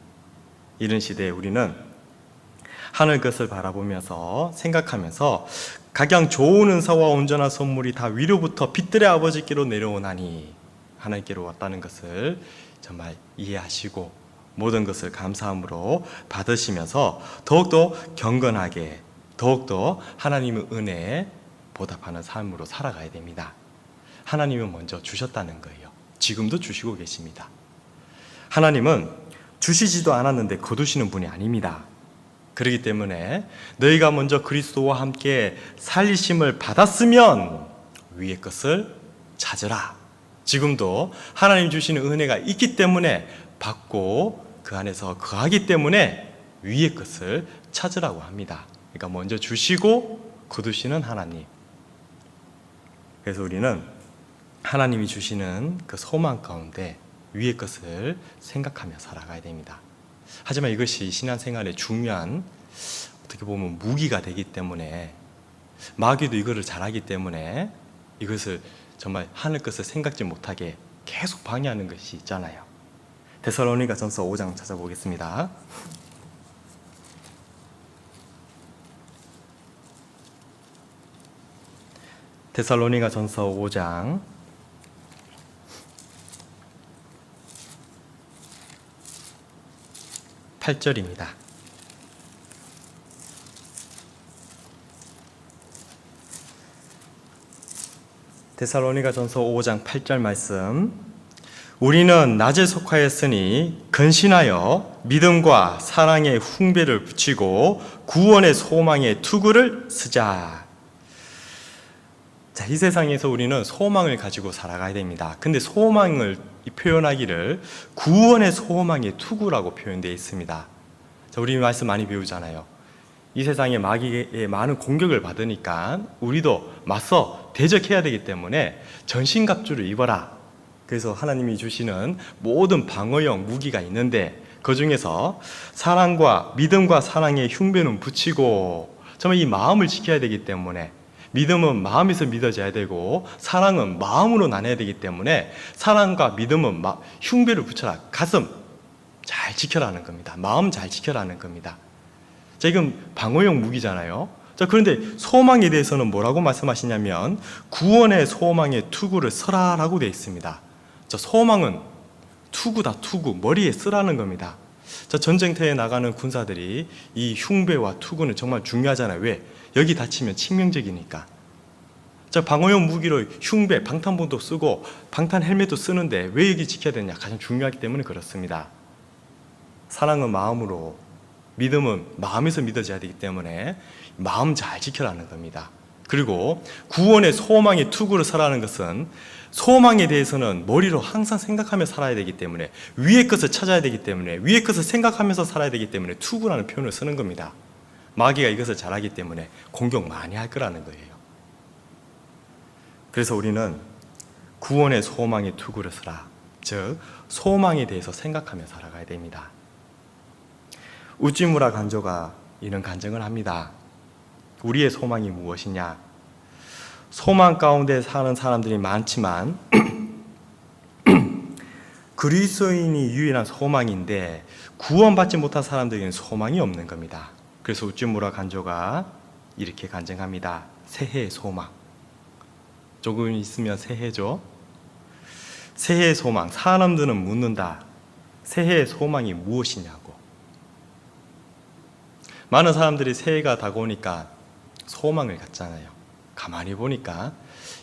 이런 시대에 우리는 하늘 것을 바라보면서 생각하면서 각양 좋은 은사와 온전한 선물이 다 위로부터 빛들의 아버지께로 내려오나니, 하나님께로 왔다는 것을 정말 이해하시고 모든 것을 감사함으로 받으시면서 더욱더 경건하게, 더욱더 하나님의 은혜에 보답하는 삶으로 살아가야 됩니다. 하나님은 먼저 주셨다는 거예요. 지금도 주시고 계십니다. 하나님은 주시지도 않았는데 거두시는 분이 아닙니다. 그렇기 때문에 너희가 먼저 그리스도와 함께 살리심을 받았으면 위의 것을 찾으라. 지금도 하나님 주시는 은혜가 있기 때문에 받고 그 안에서 거하기 때문에 위의 것을 찾으라고 합니다. 그러니까 먼저 주시고 거두시는 하나님. 그래서 우리는 하나님이 주시는 그 소망 가운데 위의 것을 생각하며 살아가야 됩니다. 하지만 이것이 신앙생활에 중요한, 어떻게 보면 무기가 되기 때문에, 마귀도 이거를 잘하기 때문에 이것을 정말 하늘 것을 생각지 못하게 계속 방해하는 것이 있잖아요. 데살로니가전서 5장 찾아보겠습니다. 데살로니가전서 5장 8절입니다. 데살로니가전서 5장 8절 말씀. 우리는 낮에 속하였으니 근신하여 믿음과 사랑의 흉배를 붙이고 구원의 소망의 투구를 쓰자. 자, 이 세상에서 우리는 소망을 가지고 살아가야 됩니다. 근데 소망을 표현하기를 구원의 소망의 투구라고 표현되어 있습니다. 자, 우리 말씀 많이 배우잖아요. 이 세상에 마귀의 많은 공격을 받으니까 우리도 맞서 대적해야 되기 때문에 전신갑주를 입어라. 그래서 하나님이 주시는 모든 방어용 무기가 있는데, 그 중에서 사랑과 믿음과 사랑의 흉배는 붙이고, 정말 이 마음을 지켜야 되기 때문에, 믿음은 마음에서 믿어져야 되고 사랑은 마음으로 나눠야 되기 때문에 사랑과 믿음은 흉배를 붙여라. 가슴 잘 지켜라는 겁니다. 마음 잘 지켜라는 겁니다. 자, 이건 방어용 무기잖아요. 자, 그런데 소망에 대해서는 뭐라고 말씀하시냐면 구원의 소망의 투구를 서라라고 되어 있습니다. 자, 소망은 투구다. 투구, 머리에 쓰라는 겁니다. 자, 전쟁터에 나가는 군사들이 이 흉배와 투구는 정말 중요하잖아요. 왜? 여기 다치면 치명적이니까. 자, 방어용 무기로 흉배, 방탄복도 쓰고 방탄 헬멧도 쓰는데 왜 여기 지켜야 되냐? 가장 중요하기 때문에 그렇습니다. 사랑은 마음으로, 믿음은 마음에서 믿어져야 되기 때문에 마음 잘 지켜라는 겁니다. 그리고 구원의 소망의 투구를 서라는 것은 소망에 대해서는 머리로 항상 생각하며 살아야 되기 때문에, 위의 것을 찾아야 되기 때문에, 위의 것을 생각하면서 살아야 되기 때문에 투구라는 표현을 쓰는 겁니다. 마귀가 이것을 잘 알기 때문에 공격 많이 할 거라는 거예요. 그래서 우리는 구원의 소망의 투구를 쓰라. 즉 소망에 대해서 생각하며 살아가야 됩니다. 우찌무라 간조가 이런 간증을 합니다. 우리의 소망이 무엇이냐? 소망 가운데 사는 사람들이 많지만 그리스도인이 유일한 소망인데 구원받지 못한 사람들에게는 소망이 없는 겁니다. 그래서 우찌무라 간조가 이렇게 간증합니다. 새해의 소망. 조금 있으면 새해죠. 새해의 소망. 사람들은 묻는다. 새해의 소망이 무엇이냐고. 많은 사람들이 새해가 다가오니까 소망을 갖잖아요. 가만히 보니까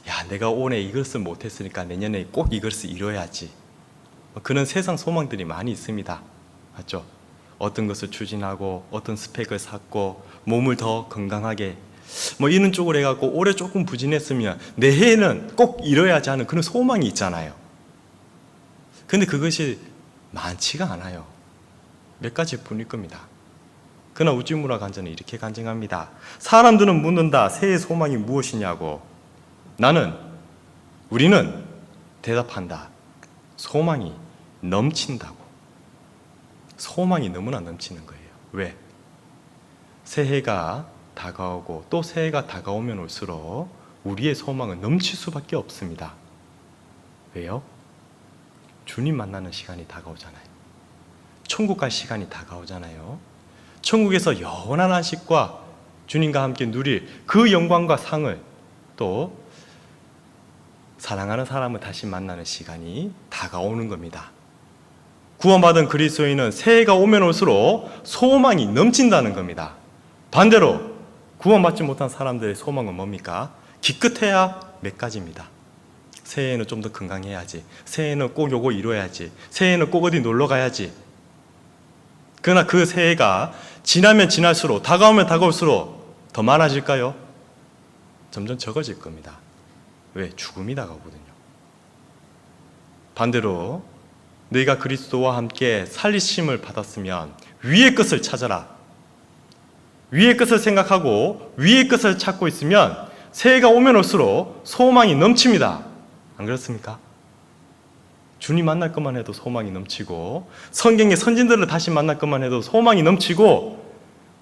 야, 내가 올해 이것을 못했으니까 내년에 꼭 이것을 이뤄야지. 그런 세상 소망들이 많이 있습니다. 맞죠? 어떤 것을 추진하고 어떤 스펙을 쌓고 몸을 더 건강하게 이런 쪽으로 해갖고 올해 조금 부진했으면 내해에는 꼭 이뤄야지 하는 그런 소망이 있잖아요. 근데 그것이 많지가 않아요. 몇 가지 뿐일 겁니다. 그러나 우찌무라 간저는 이렇게 간증합니다. 사람들은 묻는다. 새해 소망이 무엇이냐고. 우리는 대답한다. 소망이 넘친다고. 소망이 너무나 넘치는 거예요. 왜? 새해가 다가오고 또 새해가 다가오면 올수록 우리의 소망은 넘칠 수밖에 없습니다. 왜요? 주님 만나는 시간이 다가오잖아요. 천국 갈 시간이 다가오잖아요. 천국에서 영원한 안식과 주님과 함께 누릴 그 영광과 상을 또 사랑하는 사람을 다시 만나는 시간이 다가오는 겁니다. 구원받은 그리스도인은 새해가 오면 올수록 소망이 넘친다는 겁니다. 반대로 구원받지 못한 사람들의 소망은 뭡니까? 기껏해야 몇 가지입니다. 새해에는 좀 더 건강해야지. 새해에는 꼭 요거 이뤄야지. 새해에는 꼭 어디 놀러 가야지. 그러나 그 새해가 지나면 지날수록 다가오면 다가올수록 더 많아질까요? 점점 적어질 겁니다. 왜? 죽음이 다가오거든요. 반대로 너희가 그리스도와 함께 살리심을 받았으면 위의 것을 찾아라. 위의 것을 생각하고 위의 것을 찾고 있으면 새해가 오면 올수록 소망이 넘칩니다. 안 그렇습니까? 주님 만날 것만 해도 소망이 넘치고 성경의 선진들을 다시 만날 것만 해도 소망이 넘치고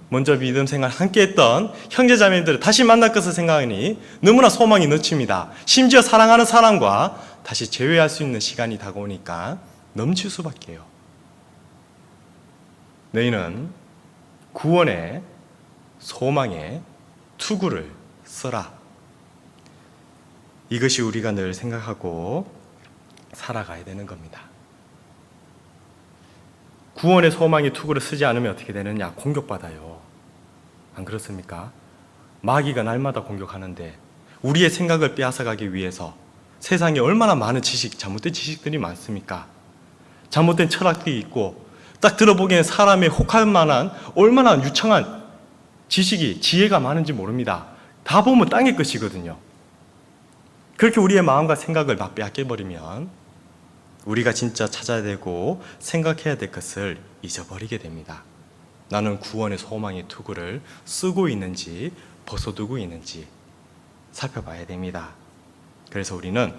먼저 믿음 생활 함께 했던 형제자매들을 다시 만날 것을 생각하니 너무나 소망이 넘칩니다. 심지어 사랑하는 사람과 다시 재회할 수 있는 시간이 다가오니까 넘칠 수밖에요. 너희는 구원의 소망의 투구를 써라. 이것이 우리가 늘 생각하고 살아가야 되는 겁니다. 구원의 소망의 투구를 쓰지 않으면 어떻게 되느냐? 공격받아요. 안 그렇습니까? 마귀가 날마다 공격하는데 우리의 생각을 빼앗아가기 위해서 세상에 얼마나 많은 지식, 잘못된 지식들이 많습니까? 잘못된 철학들이 있고 딱 들어보기에는 사람의 혹할 만한 얼마나 유창한 지식이, 지혜가 많은지 모릅니다. 다 보면 땅의 것이거든요. 그렇게 우리의 마음과 생각을 막 빼앗겨버리면 우리가 진짜 찾아야 되고 생각해야 될 것을 잊어버리게 됩니다. 나는 구원의 소망의 투구를 쓰고 있는지 벗어두고 있는지 살펴봐야 됩니다. 그래서 우리는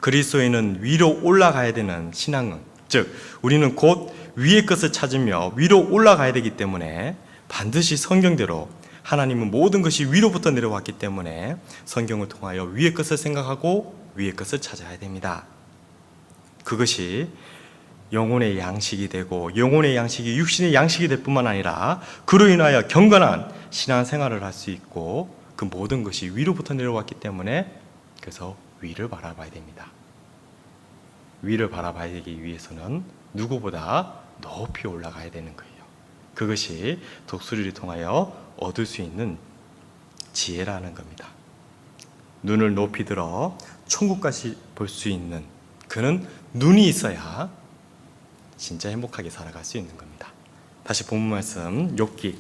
그리스도인은 위로 올라가야 되는 신앙은, 즉 우리는 곧 위의 것을 찾으며 위로 올라가야 되기 때문에 반드시 성경대로 하나님은 모든 것이 위로부터 내려왔기 때문에 성경을 통하여 위의 것을 생각하고 위의 것을 찾아야 됩니다. 그것이 영혼의 양식이 되고 영혼의 양식이 육신의 양식이 될 뿐만 아니라 그로 인하여 경건한 신앙생활을 할 수 있고 그 모든 것이 위로부터 내려왔기 때문에 그래서 위를 바라봐야 됩니다. 위를 바라봐야 되기 위해서는 누구보다 높이 올라가야 되는 거예요. 그것이 독수리를 통하여 얻을 수 있는 지혜라는 겁니다. 눈을 높이 들어 천국까지 볼 수 있는 그는 눈이 있어야 진짜 행복하게 살아갈 수 있는 겁니다. 다시 본문 말씀 욥기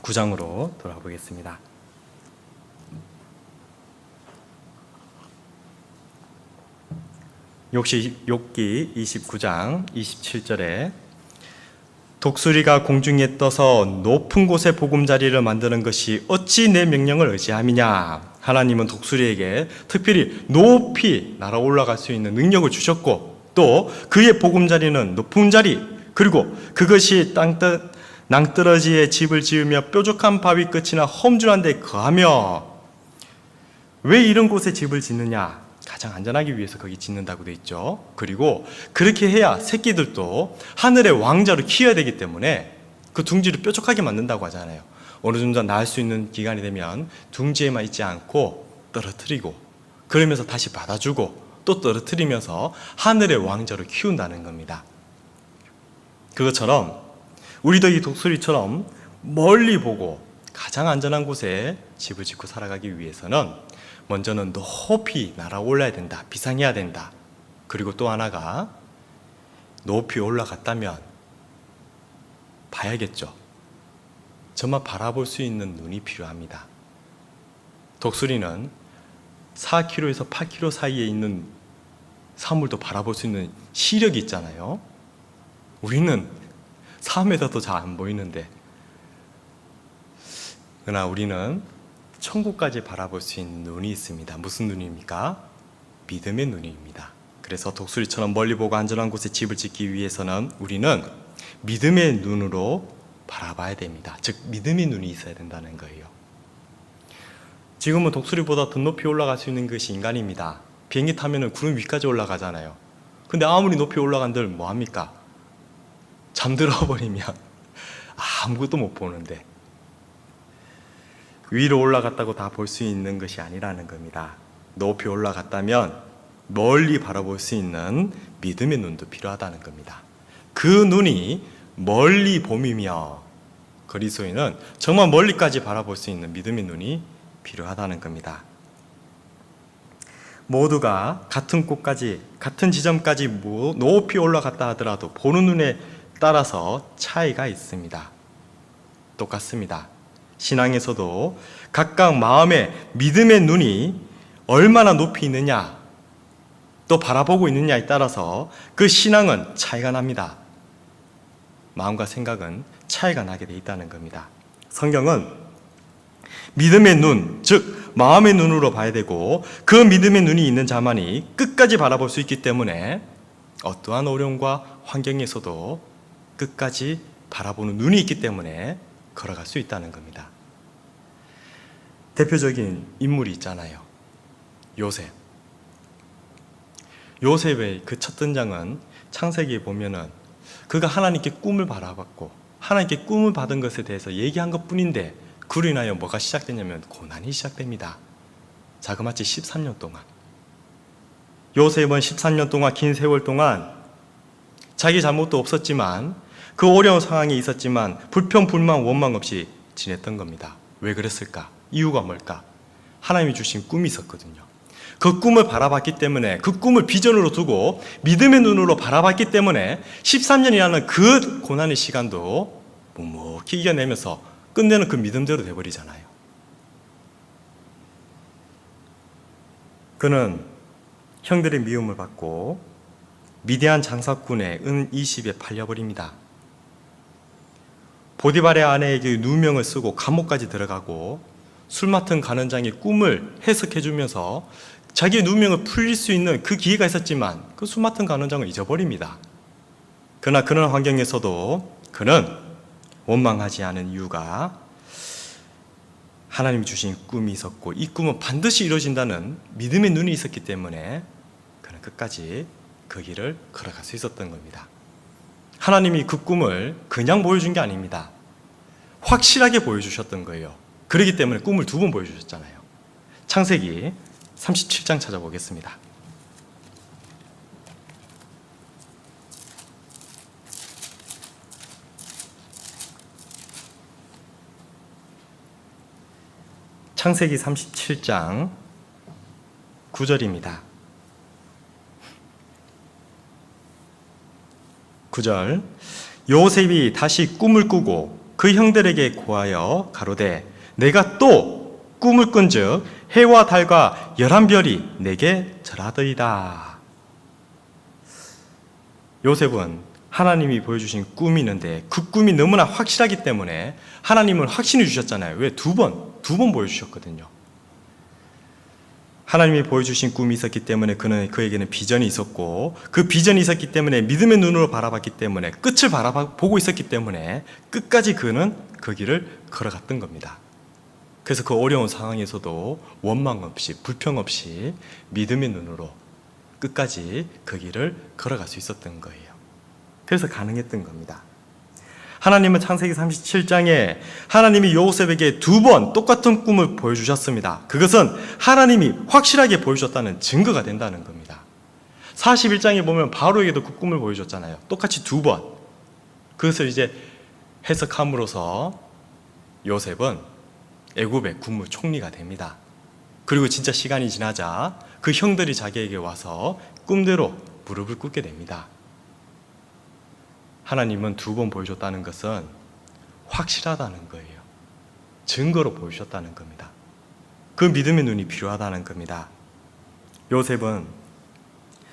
29장으로 돌아보겠습니다. 욥기 29장 27절에 독수리가 공중에 떠서 높은 곳에 보금자리를 만드는 것이 어찌 내 명령을 의지함이냐. 하나님은 독수리에게 특별히 높이 날아 올라갈 수 있는 능력을 주셨고, 또 그의 보금자리는 높은 자리, 그리고 그것이 낭떠러지에 집을 지으며 뾰족한 바위 끝이나 험준한 데 거하며. 왜 이런 곳에 집을 짓느냐? 가장 안전하기 위해서 거기 짓는다고 돼 있죠. 그리고 그렇게 해야 새끼들도 하늘의 왕자로 키워야 되기 때문에 그 둥지를 뾰족하게 만든다고 하잖아요. 어느 정도 낳을 수 있는 기간이 되면 둥지에만 있지 않고 떨어뜨리고, 그러면서 다시 받아주고 또 떨어뜨리면서 하늘의 왕자로 키운다는 겁니다. 그것처럼 우리도 이 독수리처럼 멀리 보고 가장 안전한 곳에 집을 짓고 살아가기 위해서는 먼저는 높이 날아올라야 된다. 비상해야 된다. 그리고 또 하나가 높이 올라갔다면 봐야겠죠. 정말 바라볼 수 있는 눈이 필요합니다. 독수리는 4km에서 8km 사이에 있는 사물도 바라볼 수 있는 시력이 있잖아요. 우리는 4m도 잘 안 보이는데, 그러나 우리는 천국까지 바라볼 수 있는 눈이 있습니다. 무슨 눈입니까? 믿음의 눈입니다. 그래서 독수리처럼 멀리 보고 안전한 곳에 집을 짓기 위해서는 우리는 믿음의 눈으로 바라봐야 됩니다. 즉 믿음의 눈이 있어야 된다는 거예요. 지금은 독수리보다 더 높이 올라갈 수 있는 것이 인간입니다. 비행기 타면 구름 위까지 올라가잖아요. 근데 아무리 높이 올라간들 뭐합니까? 잠들어 버리면 아무것도 못 보는데, 위로 올라갔다고 다 볼 수 있는 것이 아니라는 겁니다. 높이 올라갔다면 멀리 바라볼 수 있는 믿음의 눈도 필요하다는 겁니다. 그 눈이 멀리 봄이며, 그리스도인은 정말 멀리까지 바라볼 수 있는 믿음의 눈이 필요하다는 겁니다. 모두가 같은 곳까지, 같은 지점까지 높이 올라갔다 하더라도 보는 눈에 따라서 차이가 있습니다. 똑같습니다. 신앙에서도 각각 마음의 믿음의 눈이 얼마나 높이 있느냐, 또 바라보고 있느냐에 따라서 그 신앙은 차이가 납니다. 마음과 생각은 차이가 나게 돼 있다는 겁니다. 성경은 믿음의 눈, 즉 마음의 눈으로 봐야 되고, 그 믿음의 눈이 있는 자만이 끝까지 바라볼 수 있기 때문에 어떠한 어려움과 환경에서도 끝까지 바라보는 눈이 있기 때문에 걸어갈 수 있다는 겁니다. 대표적인 인물이 있잖아요. 요셉. 요셉의 그 첫 등장은 창세기에 보면은 그가 하나님께 꿈을 바라봤고 하나님께 꿈을 받은 것에 대해서 얘기한 것뿐인데, 그로 인하여 뭐가 시작되냐면 고난이 시작됩니다. 자그마치 13년 동안. 요셉은 13년 동안, 긴 세월 동안 자기 잘못도 없었지만, 그 어려운 상황이 있었지만 불평, 불만, 원망 없이 지냈던 겁니다. 왜 그랬을까? 이유가 뭘까? 하나님이 주신 꿈이 있었거든요. 그 꿈을 바라봤기 때문에, 그 꿈을 비전으로 두고 믿음의 눈으로 바라봤기 때문에 13년이라는 그 고난의 시간도 묵묵히 이겨내면서 끝내는 그 믿음대로 돼버리잖아요. 그는 형들의 미움을 받고 미디안 장사꾼의 은 20에 팔려버립니다. 보디발의 아내에게 누명을 쓰고 감옥까지 들어가고, 술 맡은 간원장의 꿈을 해석해주면서 자기의 누명을 풀릴 수 있는 그 기회가 있었지만 그 술 맡은 간원장을 잊어버립니다. 그러나 그런 환경에서도 그는 원망하지 않은 이유가 하나님이 주신 꿈이 있었고, 이 꿈은 반드시 이루어진다는 믿음의 눈이 있었기 때문에 그는 끝까지 그 길을 걸어갈 수 있었던 겁니다. 하나님이 그 꿈을 그냥 보여준 게 아닙니다. 확실하게 보여주셨던 거예요. 그렇기 때문에 꿈을 2번 보여주셨잖아요. 창세기 37장 찾아보겠습니다. 창세기 37장 9절입니다. 9절. 요셉이 다시 꿈을 꾸고 그 형들에게 고하여 가로되, 내가 또 꿈을 꾼즉 해와 달과 11별이 내게 절하더이다. 요셉은 하나님이 보여주신 꿈이 있는데 그 꿈이 너무나 확실하기 때문에 하나님은 확신해 주셨잖아요. 왜? 두 번 보여주셨거든요. 하나님이 보여주신 꿈이 있었기 때문에 그에게는 비전이 있었고, 그 비전이 있었기 때문에 믿음의 눈으로 바라봤기 때문에, 끝을 바라보고 있었기 때문에 끝까지 그는 그 길을 걸어갔던 겁니다. 그래서 그 어려운 상황에서도 원망 없이 불평 없이 믿음의 눈으로 끝까지 그 길을 걸어갈 수 있었던 거예요. 그래서 가능했던 겁니다. 하나님은 창세기 37장에 하나님이 요셉에게 두 번 똑같은 꿈을 보여주셨습니다. 그것은 하나님이 확실하게 보여주셨다는 증거가 된다는 겁니다. 41장에 보면 바로에게도 그 꿈을 보여줬잖아요. 똑같이 두 번. 그것을 이제 해석함으로써 요셉은 애굽의 국무 총리가 됩니다. 그리고 진짜 시간이 지나자 그 형들이 자기에게 와서 꿈대로 무릎을 꿇게 됩니다. 하나님은 두 번 보여줬다는 것은 확실하다는 거예요. 증거로 보여주셨다는 겁니다. 그 믿음의 눈이 필요하다는 겁니다. 요셉은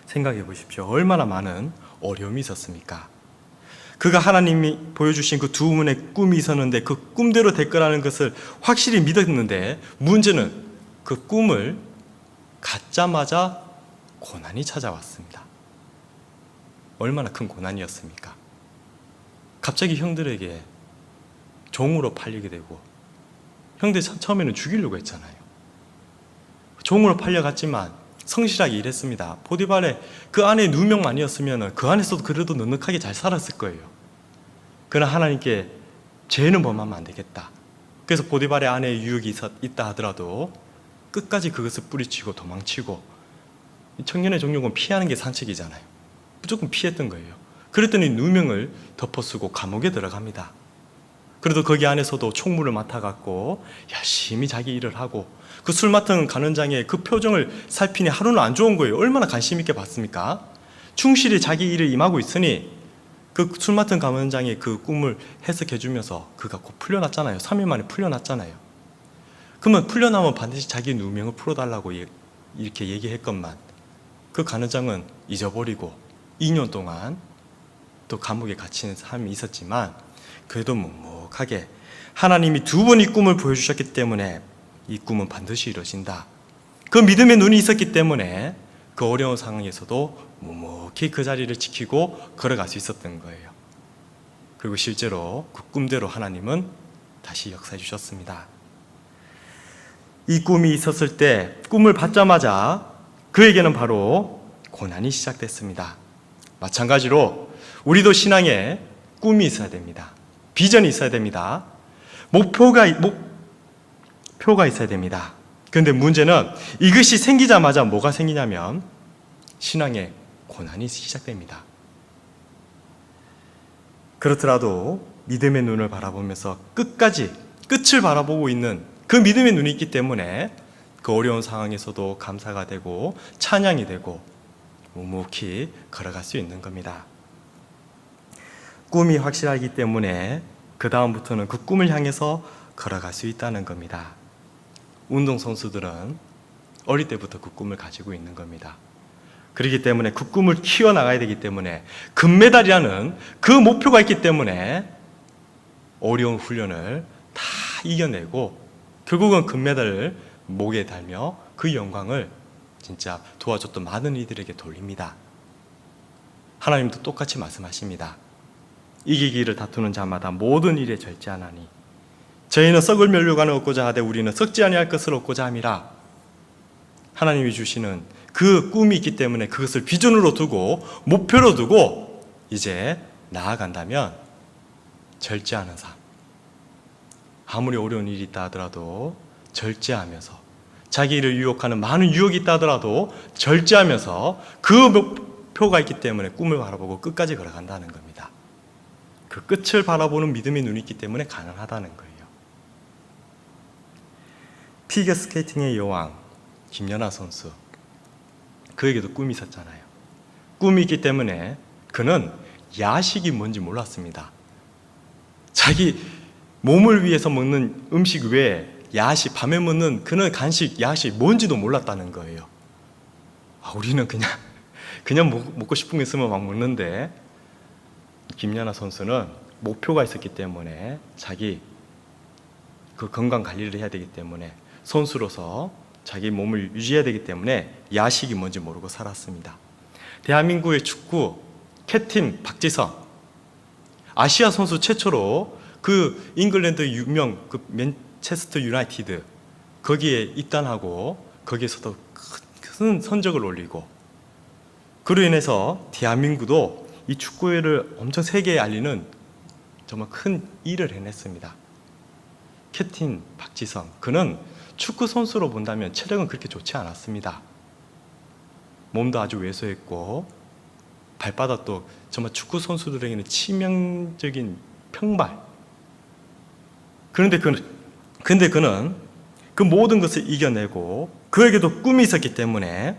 생각해 보십시오. 얼마나 많은 어려움이 있었습니까? 그가 하나님이 보여주신 그 두 문의 꿈이 있었는데 그 꿈대로 될 거라는 것을 확실히 믿었는데, 문제는 그 꿈을 갖자마자 고난이 찾아왔습니다. 얼마나 큰 고난이었습니까? 갑자기 형들에게 종으로 팔리게 되고, 형들 처음에는 죽이려고 했잖아요. 종으로 팔려갔지만 성실하게 일했습니다. 포디발의 그 안에 누명만이었으면 그 안에서도 그래도 넉넉하게 잘 살았을 거예요. 그러나 하나님께 죄는 범하면 안 되겠다. 그래서 포디발의 안에 유혹이 있다 하더라도 끝까지 그것을 뿌리치고 도망치고, 청년의 종족은 피하는 게 상책이잖아요. 무조건 피했던 거예요. 그랬더니 누명을 덮어쓰고 감옥에 들어갑니다. 그래도 거기 안에서도 총무를 맡아갖고 열심히 자기 일을 하고, 그 술 맡은 간원장의 그 표정을 살피니 하루는 안 좋은 거예요. 얼마나 관심 있게 봤습니까? 충실히 자기 일을 임하고 있으니 그 술 맡은 간원장의 그 꿈을 해석해 주면서 그가 곧 풀려났잖아요. 3일 만에 풀려났잖아요. 그러면 풀려나면 반드시 자기 누명을 풀어달라고 이렇게 얘기했건만, 그 간원장은 잊어버리고 2년 동안 또 감옥에 갇히는 삶이 있었지만, 그래도 묵묵하게 하나님이 두 번 이 꿈을 보여주셨기 때문에 이 꿈은 반드시 이루어진다. 그 믿음의 눈이 있었기 때문에 그 어려운 상황에서도 묵묵히 그 자리를 지키고 걸어갈 수 있었던 거예요. 그리고 실제로 그 꿈대로 하나님은 다시 역사해 주셨습니다. 이 꿈이 있었을 때 꿈을 받자마자 그에게는 바로 고난이 시작됐습니다. 마찬가지로 우리도 신앙에 꿈이 있어야 됩니다. 비전이 있어야 됩니다. 목표가 있어야 됩니다. 그런데 문제는 이것이 생기자마자 뭐가 생기냐면 신앙에 고난이 시작됩니다. 그렇더라도 믿음의 눈을 바라보면서 끝까지 끝을 바라보고 있는 그 믿음의 눈이 있기 때문에 그 어려운 상황에서도 감사가 되고 찬양이 되고 묵묵히 걸어갈 수 있는 겁니다. 꿈이 확실하기 때문에 그 다음부터는 그 꿈을 향해서 걸어갈 수 있다는 겁니다. 운동선수들은 어릴 때부터 그 꿈을 가지고 있는 겁니다. 그렇기 때문에 그 꿈을 키워나가야 되기 때문에 금메달이라는 그 목표가 있기 때문에 어려운 훈련을 다 이겨내고 결국은 금메달을 목에 달며 그 영광을 진짜 도와줬던 많은 이들에게 돌립니다. 하나님도 똑같이 말씀하십니다. 이기기를 다투는 자마다 모든 일에 절제하나니 저희는 썩을 멸류관을 얻고자 하되 우리는 썩지 아니할 것을 얻고자 함이라. 하나님이 주시는 그 꿈이 있기 때문에 그것을 비전으로 두고 목표로 두고 이제 나아간다면 절제하는 삶, 아무리 어려운 일이 있다 하더라도 절제하면서, 자기 일을 유혹하는 많은 유혹이 있다 하더라도 절제하면서 그 목표가 있기 때문에 꿈을 바라보고 끝까지 걸어간다는 겁니다. 그 끝을 바라보는 믿음의 눈이 있기 때문에 가능하다는 거예요. 피겨스케이팅의 여왕 김연아 선수, 그에게도 꿈이 있었잖아요. 꿈이 있기 때문에 그는 야식이 뭔지 몰랐습니다. 자기 몸을 위해서 먹는 음식 외에 야식, 밤에 먹는 그는 간식, 야식 뭔지도 몰랐다는 거예요. 우리는 그냥 먹고 싶은 거 있으면 막 먹는데 김연아 선수는 목표가 있었기 때문에 자기 그 건강 관리를 해야 되기 때문에 선수로서 자기 몸을 유지해야 되기 때문에 야식이 뭔지 모르고 살았습니다. 대한민국의 축구 캡틴 박지성, 아시아 선수 최초로 그 잉글랜드 유명 그 맨체스터 유나이티드 거기에 입단하고 거기에서도 큰 선적을 올리고, 그로 인해서 대한민국도 이 축구를 엄청 세계에 알리는 정말 큰 일을 해냈습니다. 캡틴 박지성, 그는 축구 선수로 본다면 체력은 그렇게 좋지 않았습니다. 몸도 아주 왜소했고 발바닥도 정말 축구 선수들에게는 치명적인 평발. 근데 그는 그 모든 것을 이겨내고 그에게도 꿈이 있었기 때문에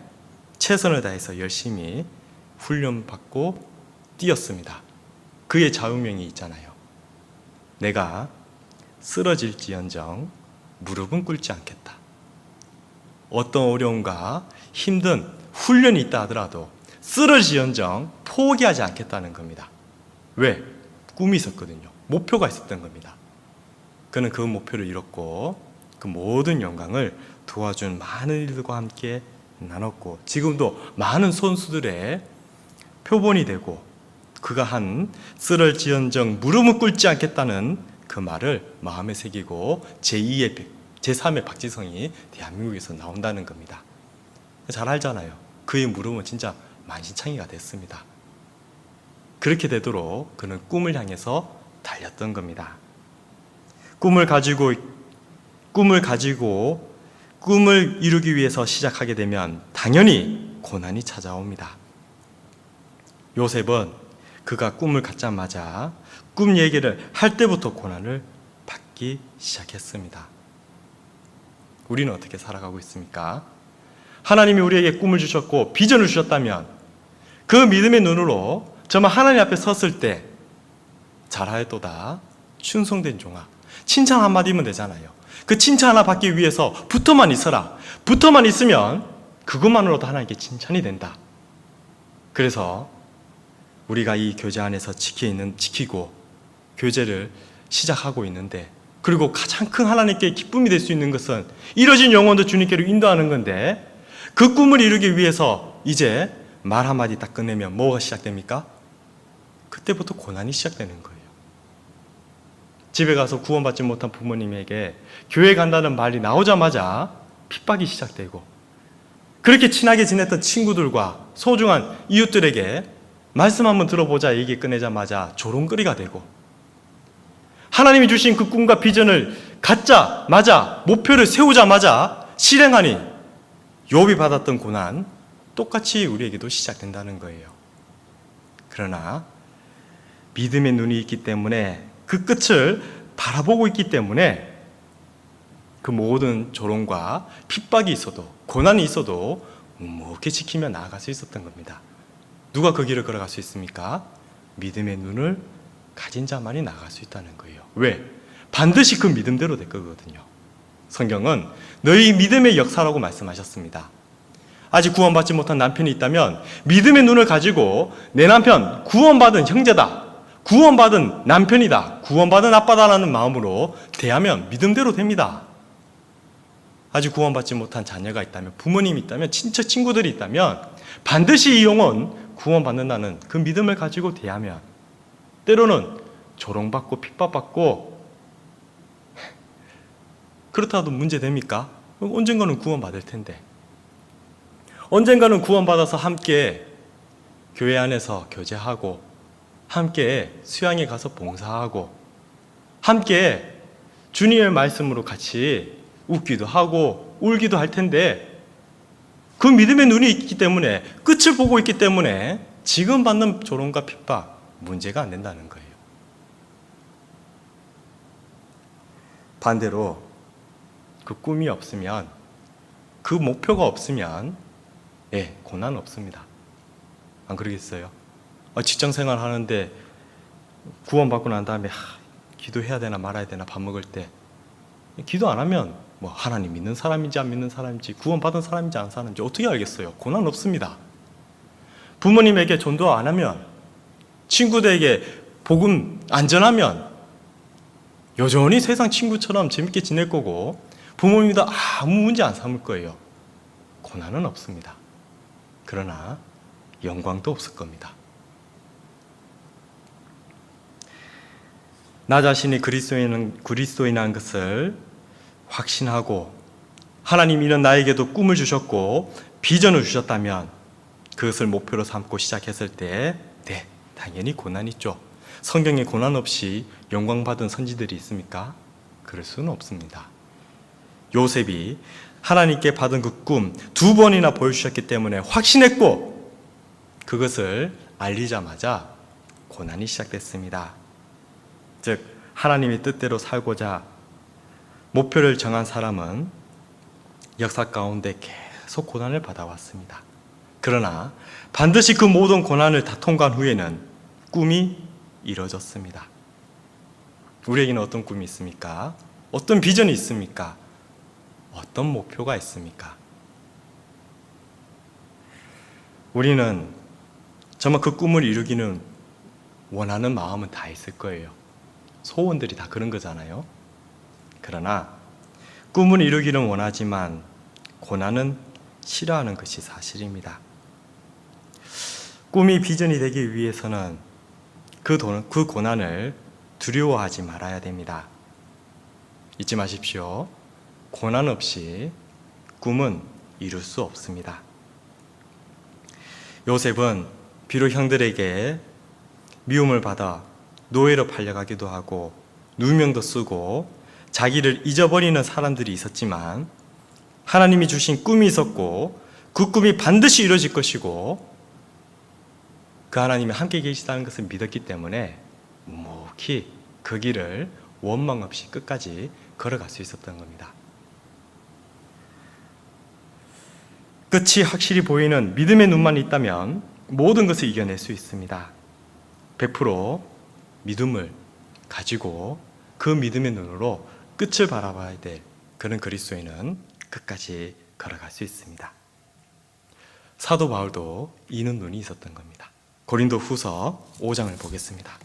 최선을 다해서 열심히 훈련받고 뛰었습니다. 그의 좌우명이 있잖아요. 내가 쓰러질지언정 무릎은 꿇지 않겠다. 어떤 어려움과 힘든 훈련이 있다 하더라도 쓰러질지언정 포기하지 않겠다는 겁니다. 왜? 꿈이 있었거든요. 목표가 있었던 겁니다. 그는 그 목표를 이뤘고 그 모든 영광을 도와준 많은 이들과 함께 나눴고 지금도 많은 선수들의 표본이 되고, 그가 한 쓰러질지언정 무릎은 꿇지 않겠다는 그 말을 마음에 새기고 제2의 제3의 박지성이 대한민국에서 나온다는 겁니다. 잘 알잖아요. 그의 무릎은 진짜 만신창이가 됐습니다. 그렇게 되도록 그는 꿈을 향해서 달렸던 겁니다. 꿈을 이루기 위해서 시작하게 되면 당연히 고난이 찾아옵니다. 요셉은 그가 꿈을 갖자마자 꿈 얘기를 할 때부터 고난을 받기 시작했습니다. 우리는 어떻게 살아가고 있습니까? 하나님이 우리에게 꿈을 주셨고 비전을 주셨다면 그 믿음의 눈으로 정말 하나님 앞에 섰을 때 잘하였도다 충성된 종아, 칭찬 한마디면 되잖아요. 그 칭찬 하나 받기 위해서 붙어만 있어라. 붙어만 있으면 그것만으로도 하나님께 칭찬이 된다. 그래서 우리가 이 교제 안에서 지키고 교제를 시작하고 있는데, 그리고 가장 큰 하나님께 기쁨이 될 수 있는 것은 이뤄진 영혼도 주님께로 인도하는 건데, 그 꿈을 이루기 위해서 이제 말 한마디 딱 끝내면 뭐가 시작됩니까? 그때부터 고난이 시작되는 거예요. 집에 가서 구원받지 못한 부모님에게 교회 간다는 말이 나오자마자 핍박이 시작되고, 그렇게 친하게 지냈던 친구들과 소중한 이웃들에게 말씀 한번 들어보자 얘기 꺼내자마자 조롱거리가 되고, 하나님이 주신 그 꿈과 비전을 갖자마자 목표를 세우자마자 실행하니 욥이 받았던 고난 똑같이 우리에게도 시작된다는 거예요. 그러나 믿음의 눈이 있기 때문에 그 끝을 바라보고 있기 때문에 그 모든 조롱과 핍박이 있어도 고난이 있어도 묵묵히 지키며 나아갈 수 있었던 겁니다. 누가 그 길을 걸어갈 수 있습니까? 믿음의 눈을 가진 자만이 나아갈 수 있다는 거예요. 왜? 반드시 그 믿음대로 될 거거든요. 성경은 너희 믿음의 역사라고 말씀하셨습니다. 아직 구원받지 못한 남편이 있다면 믿음의 눈을 가지고 내 남편 구원받은 형제다, 구원받은 남편이다, 구원받은 아빠다라는 마음으로 대하면 믿음대로 됩니다. 아직 구원받지 못한 자녀가 있다면, 부모님이 있다면, 친척 친구들이 있다면 반드시 이 영혼 구원받는다는 그 믿음을 가지고 대하면, 때로는 조롱받고 핍박받고 그렇다도 문제됩니까? 언젠가는 구원받을 텐데, 언젠가는 구원받아서 함께 교회 안에서 교제하고 함께 수양에 가서 봉사하고 함께 주님의 말씀으로 같이 웃기도 하고 울기도 할 텐데, 그 믿음의 눈이 있기 때문에, 끝을 보고 있기 때문에 지금 받는 조롱과 핍박 문제가 안 된다는 거예요. 반대로 그 꿈이 없으면, 그 목표가 없으면 고난 없습니다. 안 그러겠어요? 직장생활 하는데 구원받고 난 다음에 기도해야 되나 말아야 되나 밥 먹을 때 기도 안 하면 뭐 하나님 믿는 사람인지 안 믿는 사람인지 구원받은 사람인지 안 사는지 어떻게 알겠어요? 고난 없습니다. 부모님에게 전도 안 하면, 친구들에게 복음 안전하면 여전히 세상 친구처럼 재밌게 지낼 거고 부모님도 아무 문제 안 삼을 거예요. 고난은 없습니다. 그러나 영광도 없을 겁니다. 나 자신이 그리스도인이라는 것을 확신하고 하나님 이런 나에게도 꿈을 주셨고 비전을 주셨다면 그것을 목표로 삼고 시작했을 때 네, 당연히 고난이 있죠. 성경에 고난 없이 영광받은 선지들이 있습니까? 그럴 수는 없습니다. 요셉이 하나님께 받은 그 꿈 2번이나 보여주셨기 때문에 확신했고 그것을 알리자마자 고난이 시작됐습니다. 즉 하나님의 뜻대로 살고자 목표를 정한 사람은 역사 가운데 계속 고난을 받아왔습니다. 그러나 반드시 그 모든 고난을 다 통과한 후에는 꿈이 이루어졌습니다. 우리에게는 어떤 꿈이 있습니까? 어떤 비전이 있습니까? 어떤 목표가 있습니까? 우리는 정말 그 꿈을 이루기는 원하는 마음은 다 있을 거예요. 소원들이 다 그런 거잖아요. 그러나 꿈을 이루기는 원하지만 고난은 싫어하는 것이 사실입니다. 꿈이 비전이 되기 위해서는 그 고난을 두려워하지 말아야 됩니다. 잊지 마십시오. 고난 없이 꿈은 이룰 수 없습니다. 요셉은 비록 형들에게 미움을 받아 노예로 팔려가기도 하고 누명도 쓰고 자기를 잊어버리는 사람들이 있었지만 하나님이 주신 꿈이 있었고 그 꿈이 반드시 이루어질 것이고 그 하나님이 함께 계시다는 것을 믿었기 때문에 묵묵히 그 길을 원망 없이 끝까지 걸어갈 수 있었던 겁니다. 끝이 확실히 보이는 믿음의 눈만 있다면 모든 것을 이겨낼 수 있습니다. 100% 믿음을 가지고 그 믿음의 눈으로 끝을 바라봐야 될 그런 그리스도인은 끝까지 걸어갈 수 있습니다. 사도 바울도 이는 눈이 있었던 겁니다. 고린도 후서 5장을 보겠습니다.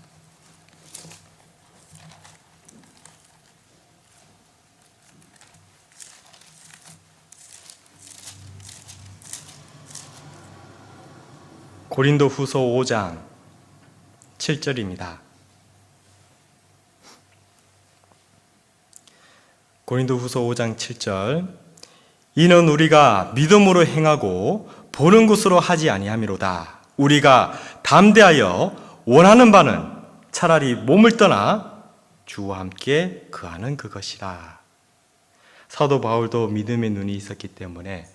고린도 후서 5장 7절입니다. 고린도 후서 5장 7절 이는 우리가 믿음으로 행하고 보는 것으로 하지 아니함이로다. 우리가 담대하여 원하는 바는 차라리 몸을 떠나 주와 함께 거하는 그것이라. 사도 바울도 믿음의 눈이 있었기 때문에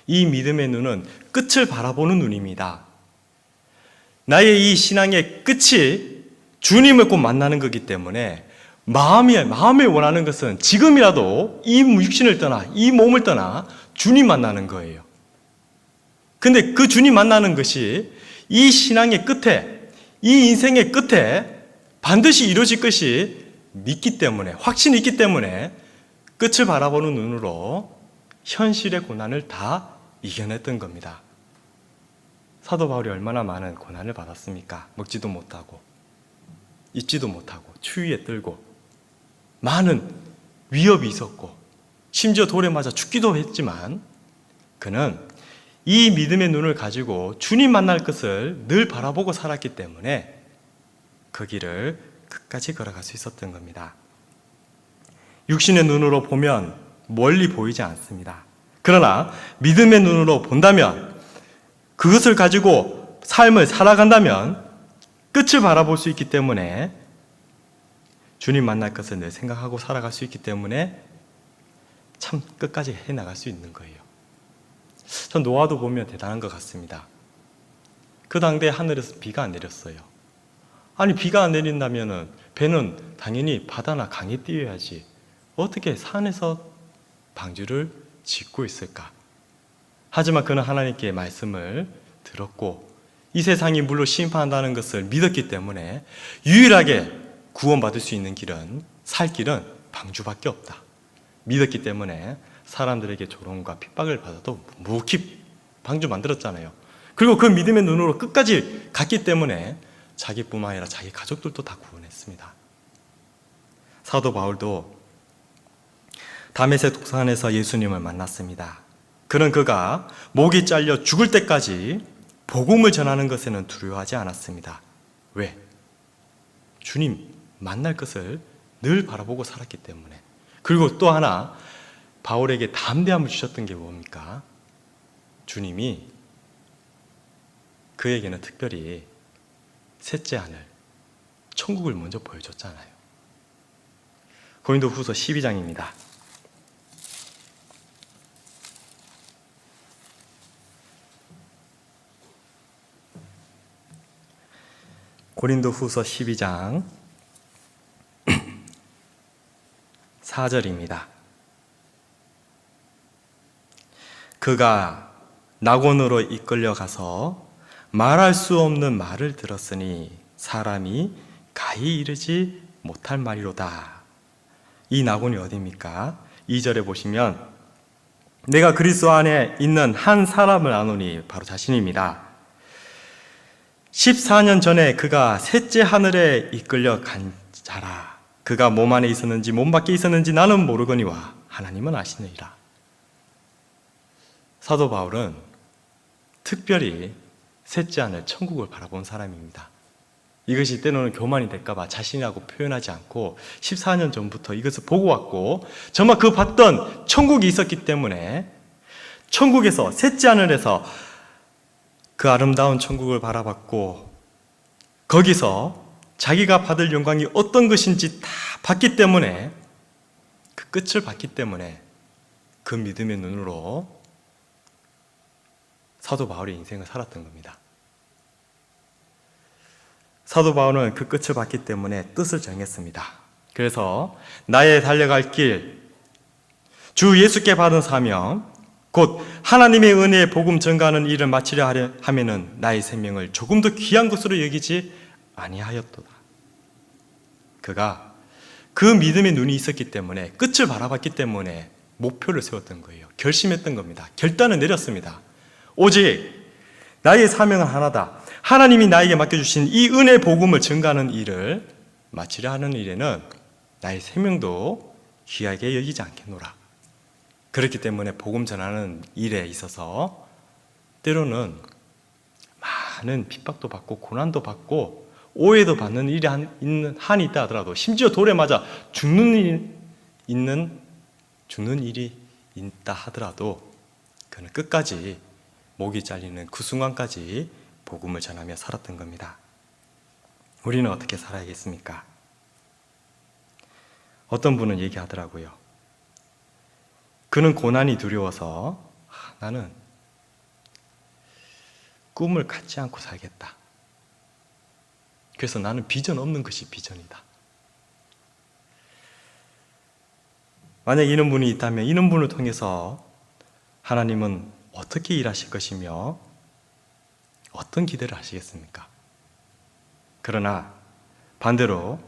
이 믿음의 눈은 끝을 바라보는 눈입니다. 나의 이 신앙의 끝이 주님을 꼭 만나는 거기 때문에 마음이 원하는 것은 지금이라도 이 육신을 떠나 이 몸을 떠나 주님 만나는 거예요. 근데 그 주님 만나는 것이 이 신앙의 끝에 이 인생의 끝에 반드시 이루어질 것이 믿기 때문에 확신이 있기 때문에 끝을 바라보는 눈으로 현실의 고난을 다 이겨냈던 겁니다. 사도 바울이 얼마나 많은 고난을 받았습니까? 먹지도 못하고 입지도 못하고 추위에 떨고 많은 위협이 있었고 심지어 돌에 맞아 죽기도 했지만 그는 이 믿음의 눈을 가지고 주님 만날 것을 늘 바라보고 살았기 때문에 그 길을 끝까지 걸어갈 수 있었던 겁니다. 육신의 눈으로 보면 멀리 보이지 않습니다. 그러나 믿음의 눈으로 본다면 그것을 가지고 삶을 살아간다면 끝을 바라볼 수 있기 때문에 주님 만날 것을 늘 생각하고 살아갈 수 있기 때문에 참 끝까지 해나갈 수 있는 거예요. 전 노아도 보면 대단한 것 같습니다. 그 당대에 하늘에서 비가 안 내렸어요. 아니 비가 안 내린다면 배는 당연히 바다나 강에 띄어야지 어떻게 산에서 방주를 짓고 있을까? 하지만 그는 하나님께 말씀을 들었고 이 세상이 물로 심판한다는 것을 믿었기 때문에 유일하게 구원받을 수 있는 길은 살 길은 방주밖에 없다. 믿었기 때문에 사람들에게 조롱과 핍박을 받아도 묵묵히 방주 만들었잖아요. 그리고 그 믿음의 눈으로 끝까지 갔기 때문에 자기뿐만 아니라 자기 가족들도 다 구원했습니다. 사도 바울도 다메섹 동산에서 예수님을 만났습니다. 그가 목이 잘려 죽을 때까지 복음을 전하는 것에는 두려워하지 않았습니다. 왜? 주님 만날 것을 늘 바라보고 살았기 때문에. 그리고 또 하나, 바울에게 담대함을 주셨던 게 뭡니까? 주님이 그에게는 특별히 셋째 하늘, 천국을 먼저 보여줬잖아요. 고린도후서 12장입니다. 고린도후서 12장 4절입니다. 그가 낙원으로 이끌려가서 말할 수 없는 말을 들었으니 사람이 가히 이르지 못할 말이로다. 이 낙원이 어디입니까? 2절에 보시면 내가 그리스도 안에 있는 한 사람을 아노니 바로 자신입니다. 14년 전에 그가 셋째 하늘에 이끌려 간 자라. 그가 몸 안에 있었는지 몸 밖에 있었는지 나는 모르거니와 하나님은 아시느니라. 사도 바울은 특별히 셋째 하늘 천국을 바라본 사람입니다. 이것이 때로는 교만이 될까봐 자신이라고 표현하지 않고 14년 전부터 이것을 보고 왔고 정말 그 봤던 천국이 있었기 때문에 천국에서 셋째 하늘에서 그 아름다운 천국을 바라봤고 거기서 자기가 받을 영광이 어떤 것인지 다 봤기 때문에 그 끝을 봤기 때문에 그 믿음의 눈으로 사도 바울의 인생을 살았던 겁니다. 사도 바울은 그 끝을 봤기 때문에 뜻을 정했습니다. 그래서 나의 달려갈 길, 주 예수께 받은 사명, 곧 하나님의 은혜의 복음 전가하는 일을 마치려 하면은 나의 생명을 조금 더 귀한 것으로 여기지 아니하였도다. 그가 그 믿음의 눈이 있었기 때문에 끝을 바라봤기 때문에 목표를 세웠던 거예요. 결심했던 겁니다. 결단을 내렸습니다. 오직 나의 사명은 하나다. 하나님이 나에게 맡겨주신 이 은혜 복음을 전가하는 일을 마치려 하는 일에는 나의 생명도 귀하게 여기지 않겠노라. 그렇기 때문에 복음 전하는 일에 있어서 때로는 많은 핍박도 받고 고난도 받고 오해도 받는 일이 한이 있다 하더라도 심지어 돌에 맞아 죽는 일이 있다 하더라도 그는 끝까지 목이 잘리는 그 순간까지 복음을 전하며 살았던 겁니다. 우리는 어떻게 살아야겠습니까? 어떤 분은 얘기하더라고요. 그는 고난이 두려워서 나는 꿈을 갖지 않고 살겠다. 그래서 나는 비전 없는 것이 비전이다. 만약 이런 분이 있다면 이런 분을 통해서 하나님은 어떻게 일하실 것이며 어떤 기대를 하시겠습니까? 그러나 반대로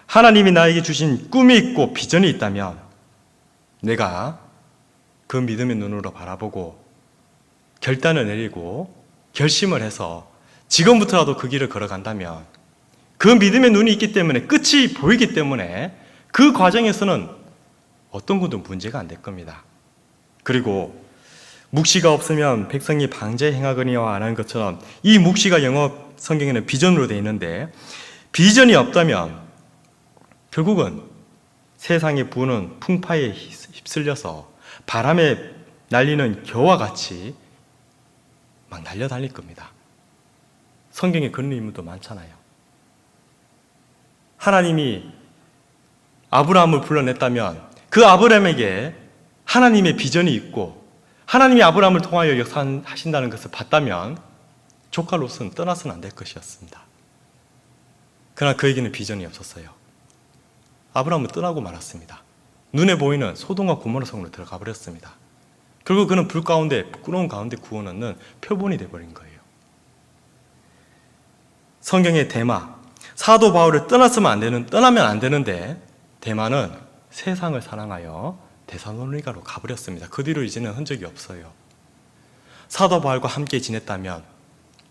하나님이 나에게 주신 꿈이 있고 비전이 있다면 내가 그 믿음의 눈으로 바라보고 결단을 내리고 결심을 해서 지금부터라도 그 길을 걸어간다면 그 믿음의 눈이 있기 때문에 끝이 보이기 때문에 그 과정에서는 어떤 것도 문제가 안 될 겁니다. 그리고 묵시가 없으면 백성이 방제 행하거니와 안 하는 것처럼 이 묵시가 영어 성경에는 비전으로 되어 있는데 비전이 없다면 결국은 세상에 부는 풍파에 휩쓸려서 바람에 날리는 겨와 같이 막 날려다닐 겁니다. 성경에 그런 인물도 많잖아요. 하나님이 아브라함을 불러냈다면 그 아브라함에게 하나님의 비전이 있고 하나님이 아브라함을 통하여 역사하신다는 것을 봤다면 조카 롯은 떠나서는 안 될 것이었습니다. 그러나 그에게는 비전이 없었어요. 아브라함은 떠나고 말았습니다. 눈에 보이는 소돔과 고모라 성으로 들어가 버렸습니다. 결국 그는 불 가운데 부끄러운 가운데 구워 넣는 표본이 되어버린 거예요. 성경의 데마, 사도 바울을 떠나면 안 되는데 데마는 세상을 사랑하여 데살로니가로 가버렸습니다. 그 뒤로 이제는 흔적이 없어요. 사도 바울과 함께 지냈다면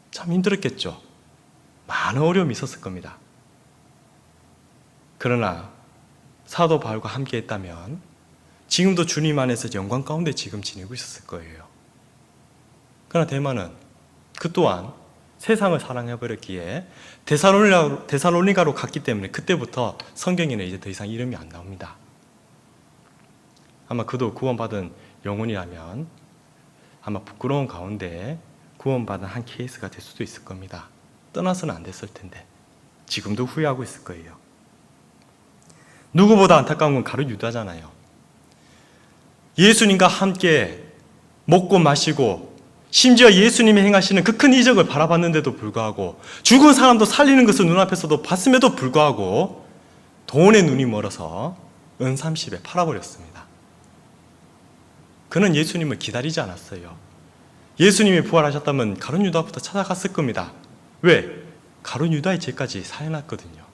참 힘들었겠죠. 많은 어려움이 있었을 겁니다. 그러나 사도 바울과 함께 했다면 지금도 주님 안에서 영광 가운데 지금 지내고 있었을 거예요. 그러나 대만은 그 또한 세상을 사랑해버렸기에 데살로니가로 갔기 때문에 그때부터 성경에는 이제 더 이상 이름이 안 나옵니다. 아마 그도 구원받은 영혼이라면 아마 부끄러운 가운데 구원받은 한 케이스가 될 수도 있을 겁니다. 떠나서는 안 됐을 텐데 지금도 후회하고 있을 거예요. 누구보다 안타까운 건 가룟 유다잖아요. 예수님과 함께 먹고 마시고 심지어 예수님이 행하시는 그 큰 이적을 바라봤는데도 불구하고 죽은 사람도 살리는 것을 눈앞에서도 봤음에도 불구하고 돈에 눈이 멀어서 은30에 팔아버렸습니다. 그는 예수님을 기다리지 않았어요. 예수님이 부활하셨다면 가룟 유다부터 찾아갔을 겁니다. 왜? 가룟 유다의 죄까지 사해놨거든요.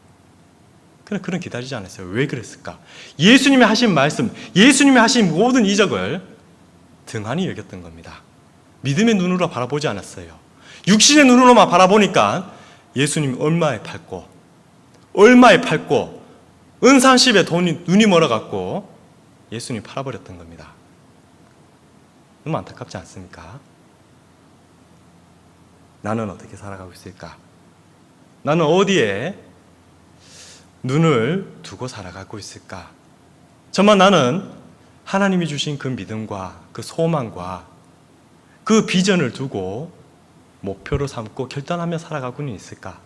그는 기다리지 않았어요. 왜 그랬을까? 예수님이 하신 말씀, 예수님이 하신 모든 이적을 등한히 여겼던 겁니다. 믿음의 눈으로 바라보지 않았어요. 육신의 눈으로만 바라보니까 예수님 얼마에 팔고 은30에 눈이 멀어갖고 예수님 팔아버렸던 겁니다. 너무 안타깝지 않습니까? 나는 어떻게 살아가고 있을까? 나는 어디에 눈을 두고 살아가고 있을까? 정말 나는 하나님이 주신 그 믿음과 그 소망과 그 비전을 두고 목표로 삼고 결단하며 살아가고는 있을까?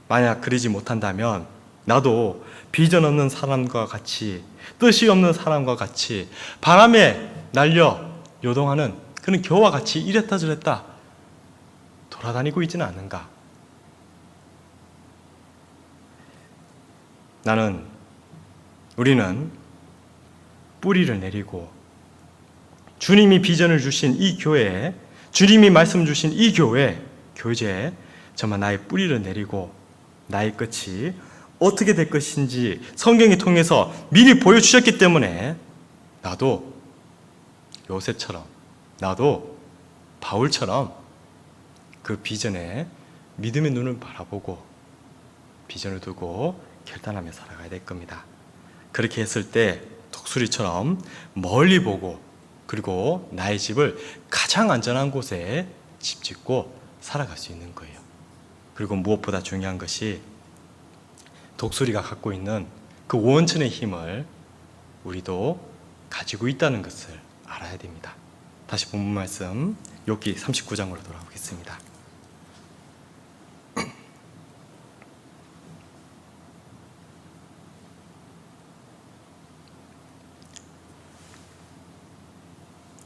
만약 그러지 못한다면 나도 비전 없는 사람과 같이 뜻이 없는 사람과 같이 바람에 날려 요동하는 그런 겨와 같이 이랬다 저랬다 돌아다니고 있지는 않는가? 우리는 뿌리를 내리고 주님이 비전을 주신 이 교회, 주님이 말씀 주신 이 교제에 정말 나의 뿌리를 내리고 나의 끝이 어떻게 될 것인지 성경을 통해서 미리 보여주셨기 때문에 나도 요셉처럼, 나도 바울처럼 그 비전에 믿음의 눈을 바라보고 비전을 두고 결단하며 살아가야 될 겁니다. 그렇게 했을 때 독수리처럼 멀리 보고 그리고 나의 집을 가장 안전한 곳에 집 짓고 살아갈 수 있는 거예요. 그리고 무엇보다 중요한 것이 독수리가 갖고 있는 그 원천의 힘을 우리도 가지고 있다는 것을 알아야 됩니다. 다시 본문 말씀 욥기 39장으로 돌아오겠습니다.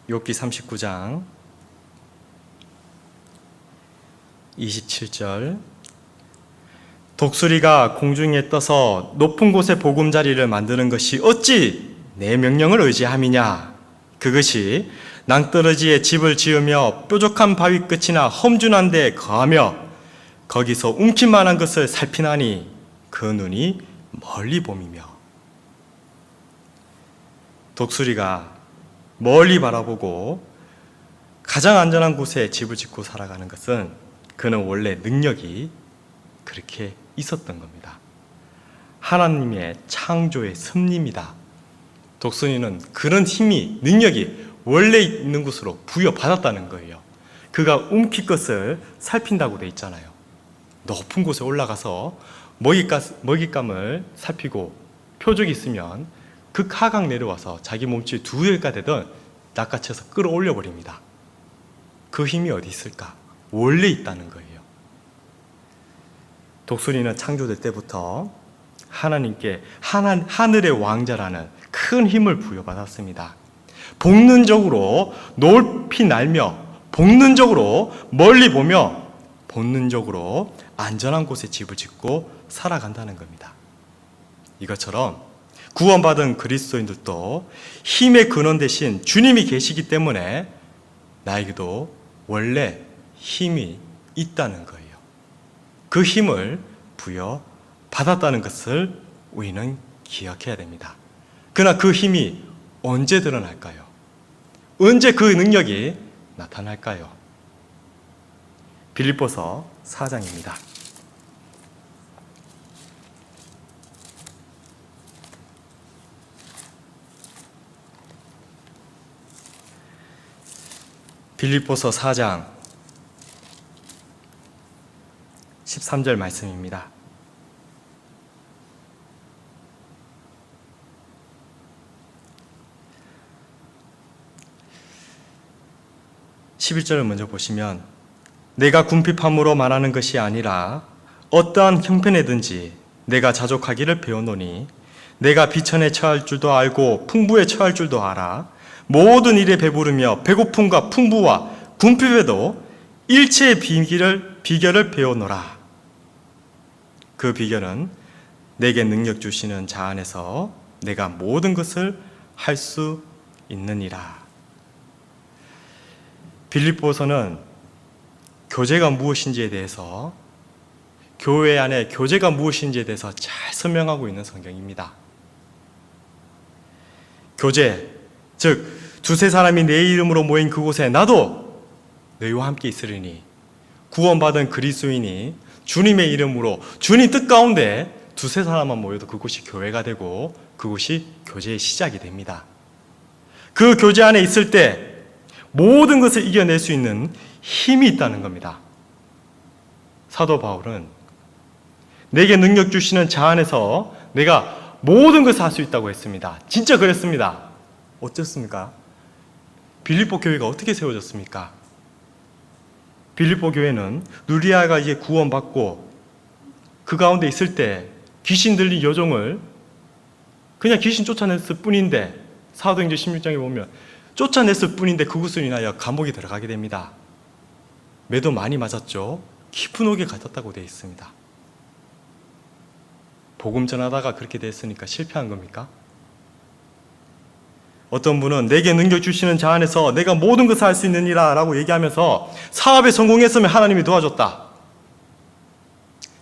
욥기 39장 27절 독수리가 공중에 떠서 높은 곳에 보금자리를 만드는 것이 어찌 내 명령을 의지함이냐? 그것이 낭떠러지에 집을 지으며 뾰족한 바위 끝이나 험준한 데에 거하며 거기서 움킬만한 것을 살피나니 그 눈이 멀리 봄이며. 독수리가 멀리 바라보고 가장 안전한 곳에 집을 짓고 살아가는 것은 그는 원래 능력이 그렇게 있었던 겁니다. 하나님의 창조의 섭리입니다. 독수리는 그런 힘이, 능력이 원래 있는 곳으로 부여받았다는 거예요. 그가 움킬 것을 살핀다고 돼 있잖아요. 높은 곳에 올라가서 먹잇감을 살피고 표적이 있으면 극하강 내려와서 자기 몸집이 2배가 되던 낚아채서 끌어올려 버립니다. 그 힘이 어디 있을까? 원래 있다는 거예요. 독수리는 창조될 때부터 하나님께 하늘의 왕자라는 큰 힘을 부여받았습니다. 본능적으로 높이 날며 본능적으로 멀리 보며 본능적으로 안전한 곳에 집을 짓고 살아간다는 겁니다. 이것처럼 구원받은 그리스도인들도 힘의 근원 대신 주님이 계시기 때문에 나에게도 원래 힘이 있다는 거예요. 그 힘을 부여받았다는 것을 우리는 기억해야 됩니다. 그러나 그 힘이 언제 드러날까요? 언제 그 능력이 나타날까요? 빌립보서 4장입니다. 빌립보서 4장 13절 말씀입니다. (11절을) 먼저 보시면, 내가 궁핍함으로 말하는 것이 아니라 어떠한 형편에든지 내가 자족하기를 배우노니 내가 비천에 처할 줄도 알고 풍부에 처할 줄도 알아. 모든 일에 배부르며 배고픔과 풍부와 궁핍에도 일체의 비결을 배우노라. 그 비결은 내게 능력 주시는 자 안에서 내가 모든 것을 할 수 있느니라. 빌립보서는 교제가 무엇인지에 대해서, 교회 안에 교제가 무엇인지에 대해서 잘 설명하고 있는 성경입니다. 교제, 즉 두세 사람이 내 이름으로 모인 그곳에 나도 너희와 함께 있으리니, 구원받은 그리스도인이 주님의 이름으로 주님 뜻 가운데 두세 사람만 모여도 그곳이 교회가 되고 그곳이 교제의 시작이 됩니다. 그 교제 안에 있을 때 모든 것을 이겨낼 수 있는 힘이 있다는 겁니다. 사도 바울은 내게 능력 주시는 자 안에서 내가 모든 것을 할 수 있다고 했습니다. 진짜 그랬습니다. 어쨌습니까? 빌립보 교회가 어떻게 세워졌습니까? 빌립보 교회는 누리아가 이제 구원받고 그 가운데 있을 때 귀신 들린 여종을 그냥 귀신 쫓아냈을 뿐인데, 사도행전 16장에 보면 쫓아냈을 뿐인데 그것으로 인하여 감옥에 들어가게 됩니다. 매도 많이 맞았죠. 깊은 옥에 갇혔다고 되어 있습니다. 복음 전하다가 그렇게 됐으니까 실패한 겁니까? 어떤 분은 내게 능력 주시는 자 안에서 내가 모든 것을 할 수 있느니라 라고 얘기하면서 사업에 성공했으면 하나님이 도와줬다.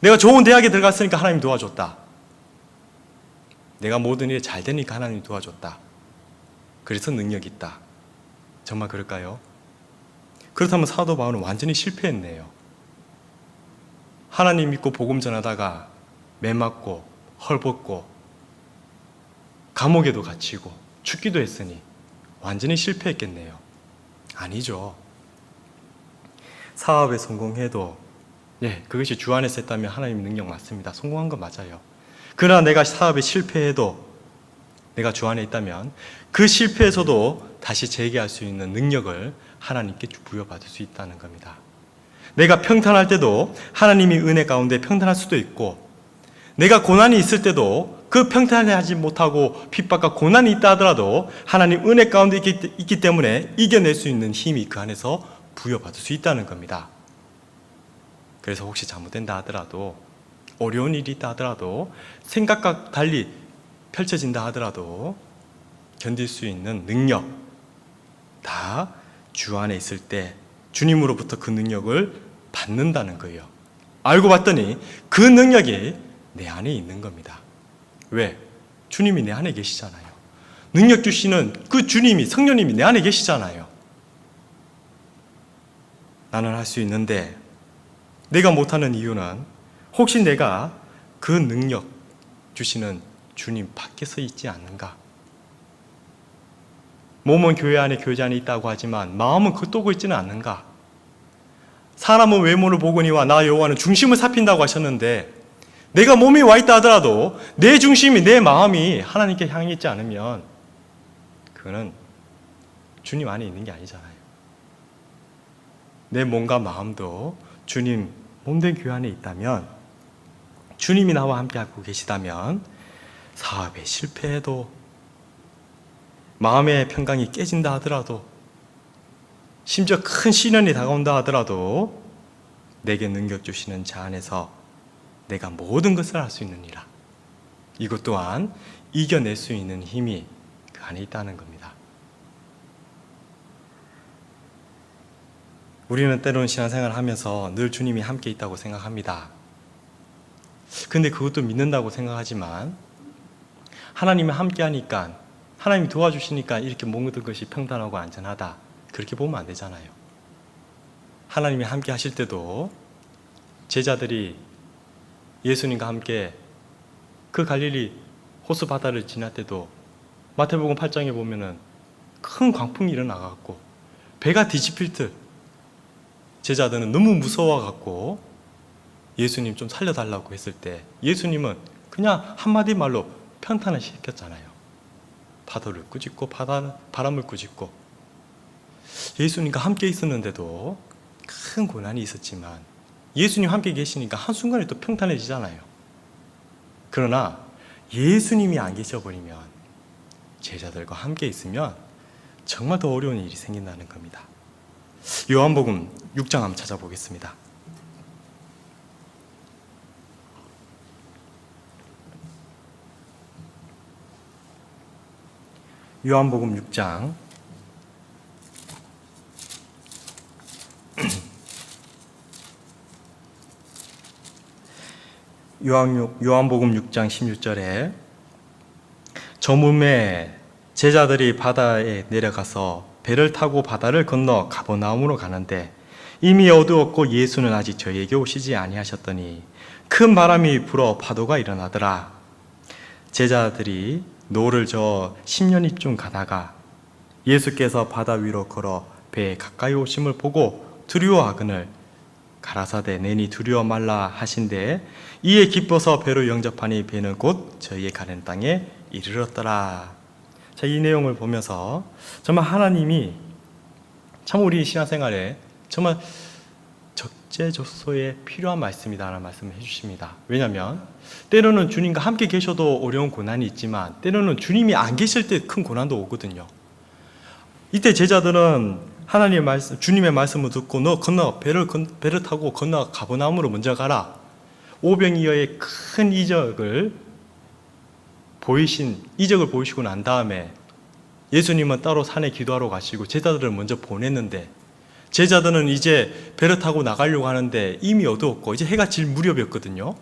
내가 좋은 대학에 들어갔으니까 하나님이 도와줬다. 내가 모든 일이 잘 되니까 하나님이 도와줬다. 그래서 능력이 있다. 정말 그럴까요? 그렇다면 사도 바울은 완전히 실패했네요. 하나님 믿고 복음 전하다가 매 맞고 헐벗고 감옥에도 갇히고 죽기도 했으니 완전히 실패했겠네요. 아니죠. 사업에 성공해도 그것이 주 안에서 했다면 하나님 능력 맞습니다. 성공한 건 맞아요. 그러나 내가 사업에 실패해도 내가 주 안에 있다면 그 실패에서도 다시 재개할 수 있는 능력을 하나님께 부여받을 수 있다는 겁니다. 내가 평탄할 때도 하나님이 은혜 가운데 평탄할 수도 있고, 내가 고난이 있을 때도 그 평탄하지 못하고 핍박과 고난이 있다 하더라도 하나님 은혜 가운데 있기 때문에 이겨낼 수 있는 힘이 그 안에서 부여받을 수 있다는 겁니다. 그래서 혹시 잘못된다 하더라도, 어려운 일이 있다 하더라도, 생각과 달리 펼쳐진다 하더라도 견딜 수 있는 능력, 다 주 안에 있을 때 주님으로부터 그 능력을 받는다는 거예요. 알고 봤더니 그 능력이 내 안에 있는 겁니다. 왜? 주님이 내 안에 계시잖아요. 능력 주시는 그 주님이, 성령님이 내 안에 계시잖아요. 나는 할 수 있는데 내가 못하는 이유는 혹시 내가 그 능력 주시는 주님 밖에서 있지 않는가? 몸은 교회 안에 교제 안에 있다고 하지만 마음은 그떠고 있지는 않는가? 사람은 외모를 보거니와 나 여호와는 중심을 살핀다고 하셨는데, 내가 몸이 와 있다 하더라도 내 중심이, 내 마음이 하나님께 향해 있지 않으면 그거는 주님 안에 있는 게 아니잖아요. 내 몸과 마음도 주님 몸된 교회 안에 있다면, 주님이 나와 함께 하고 계시다면 사업에 실패해도, 마음의 평강이 깨진다 하더라도, 심지어 큰 시련이 다가온다 하더라도 내게 능력 주시는 자 안에서 내가 모든 것을 할 수 있느니라. 이것 또한 이겨낼 수 있는 힘이 그 안에 있다는 겁니다. 우리는 때로는 신앙생활을 하면서 늘 주님이 함께 있다고 생각합니다. 근데 그것도 믿는다고 생각하지만 하나님이 함께 하니까, 하나님이 도와주시니까 이렇게 모든 것이 평탄하고 안전하다, 그렇게 보면 안 되잖아요. 하나님이 함께 하실 때도 제자들이 예수님과 함께 그 갈릴리 호수 바다를 지날 때도 마태복음 8장에 보면은 큰 광풍이 일어나갖고 배가 뒤집힐 듯 제자들은 너무 무서워갖고 예수님 좀 살려달라고 했을 때 예수님은 그냥 한마디 말로 평탄을 시켰잖아요. 파도를 꾸짖고 바람을 꾸짖고. 예수님과 함께 있었는데도 큰 고난이 있었지만 예수님 함께 계시니까 한순간에 또 평탄해지잖아요. 그러나 예수님이 안 계셔버리면, 제자들과 함께 있으면 정말 더 어려운 일이 생긴다는 겁니다. 요한복음 6장 한번 찾아보겠습니다. 요한복음 6장 요한복음 6장 16절에 저물매 제자들이 바다에 내려가서 배를 타고 바다를 건너 가버나움으로 가는데 이미 어두웠고 예수는 아직 저희에게 오시지 아니하셨더니 큰 바람이 불어 파도가 일어나더라. 제자들이 노를 저어 10년이쯤 가다가 예수께서 바다 위로 걸어 배에 가까이 오심을 보고 두려워하거늘 가라사대 내니 두려워 말라 하신대 이에 기뻐서 배로 영접하니 배는 곧 저희의 가는 땅에 이르렀더라. 자, 이 내용을 보면서 정말 하나님이 참 우리 신앙생활에 정말 적재적소에 필요한 말씀이다라는 말씀을 해주십니다. 왜냐하면 때로는 주님과 함께 계셔도 어려운 고난이 있지만 때로는 주님이 안 계실 때 큰 고난도 오거든요. 이때 제자들은 하나님의 말씀, 주님의 말씀을 듣고 너 건너 배를 타고 건너 가버나움으로 먼저 가라. 오병이어의 큰 이적을 보이시고 난 다음에 예수님은 따로 산에 기도하러 가시고 제자들을 먼저 보냈는데 제자들은 이제 배를 타고 나가려고 하는데 이미 어두웠고 이제 해가 질 무렵이었거든요.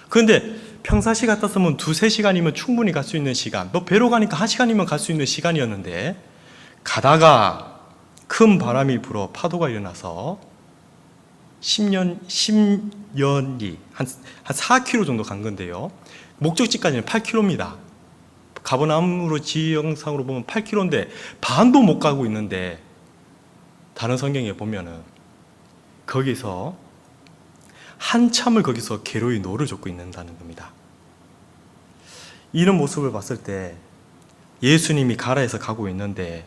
그런데 평상시 같았으면 2-3시간이면 충분히 갈 수 있는 시간, 너 배로 가니까 1시간이면 갈 수 있는 시간이었는데 가다가 큰 바람이 불어 파도가 일어나서 10년이 한 4km 정도 간 건데요. 목적지까지는 8km입니다. 가버나움으로 지형상으로 보면 8km인데 반도 못 가고 있는데 다른 성경에 보면은 거기서 한참을 거기서 괴로이 노를 젓고 있는다는 겁니다. 이런 모습을 봤을 때 예수님이 가라에서 가고 있는데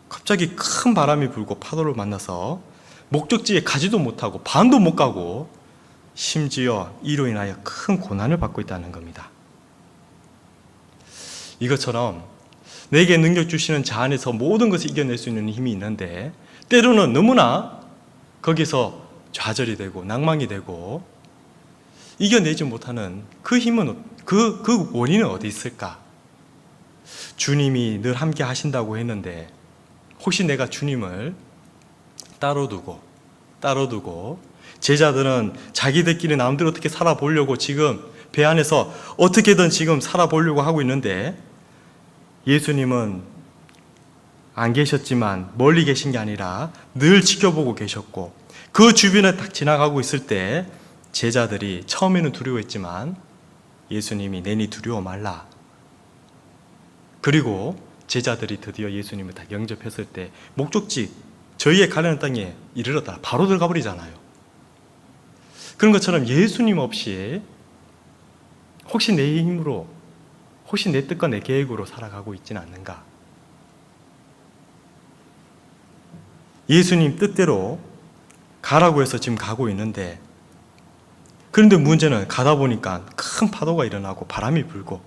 갑자기 큰 바람이 불고 파도를 만나서 목적지에 가지도 못하고 반도 못 가고 심지어 이로 인하여 큰 고난을 받고 있다는 겁니다. 이것처럼 내게 능력 주시는 자 안에서 모든 것을 이겨낼 수 있는 힘이 있는데 때로는 너무나 거기서 좌절이 되고 낭망이 되고 이겨내지 못하는 그 힘은 그 원인은 어디 있을까? 주님이 늘 함께 하신다고 했는데 혹시 내가 주님을 따로 두고 제자들은 자기들끼리 남들 어떻게 살아보려고 지금 배 안에서 어떻게든 지금 살아보려고 하고 있는데 예수님은 안 계셨지만 멀리 계신 게 아니라 늘 지켜보고 계셨고 그 주변에 딱 지나가고 있을 때 제자들이 처음에는 두려워했지만 예수님이 내니 두려워 말라. 그리고 제자들이 드디어 예수님을 딱 영접했을 때 목적지 저희의 가려는 땅에 이르렀다. 바로 들어가 버리잖아요. 그런 것처럼 예수님 없이 혹시 내 힘으로 혹시 내 뜻과 내 계획으로 살아가고 있지는 않는가? 예수님 뜻대로 가라고 해서 지금 가고 있는데 그런데 문제는 가다 보니까 큰 파도가 일어나고 바람이 불고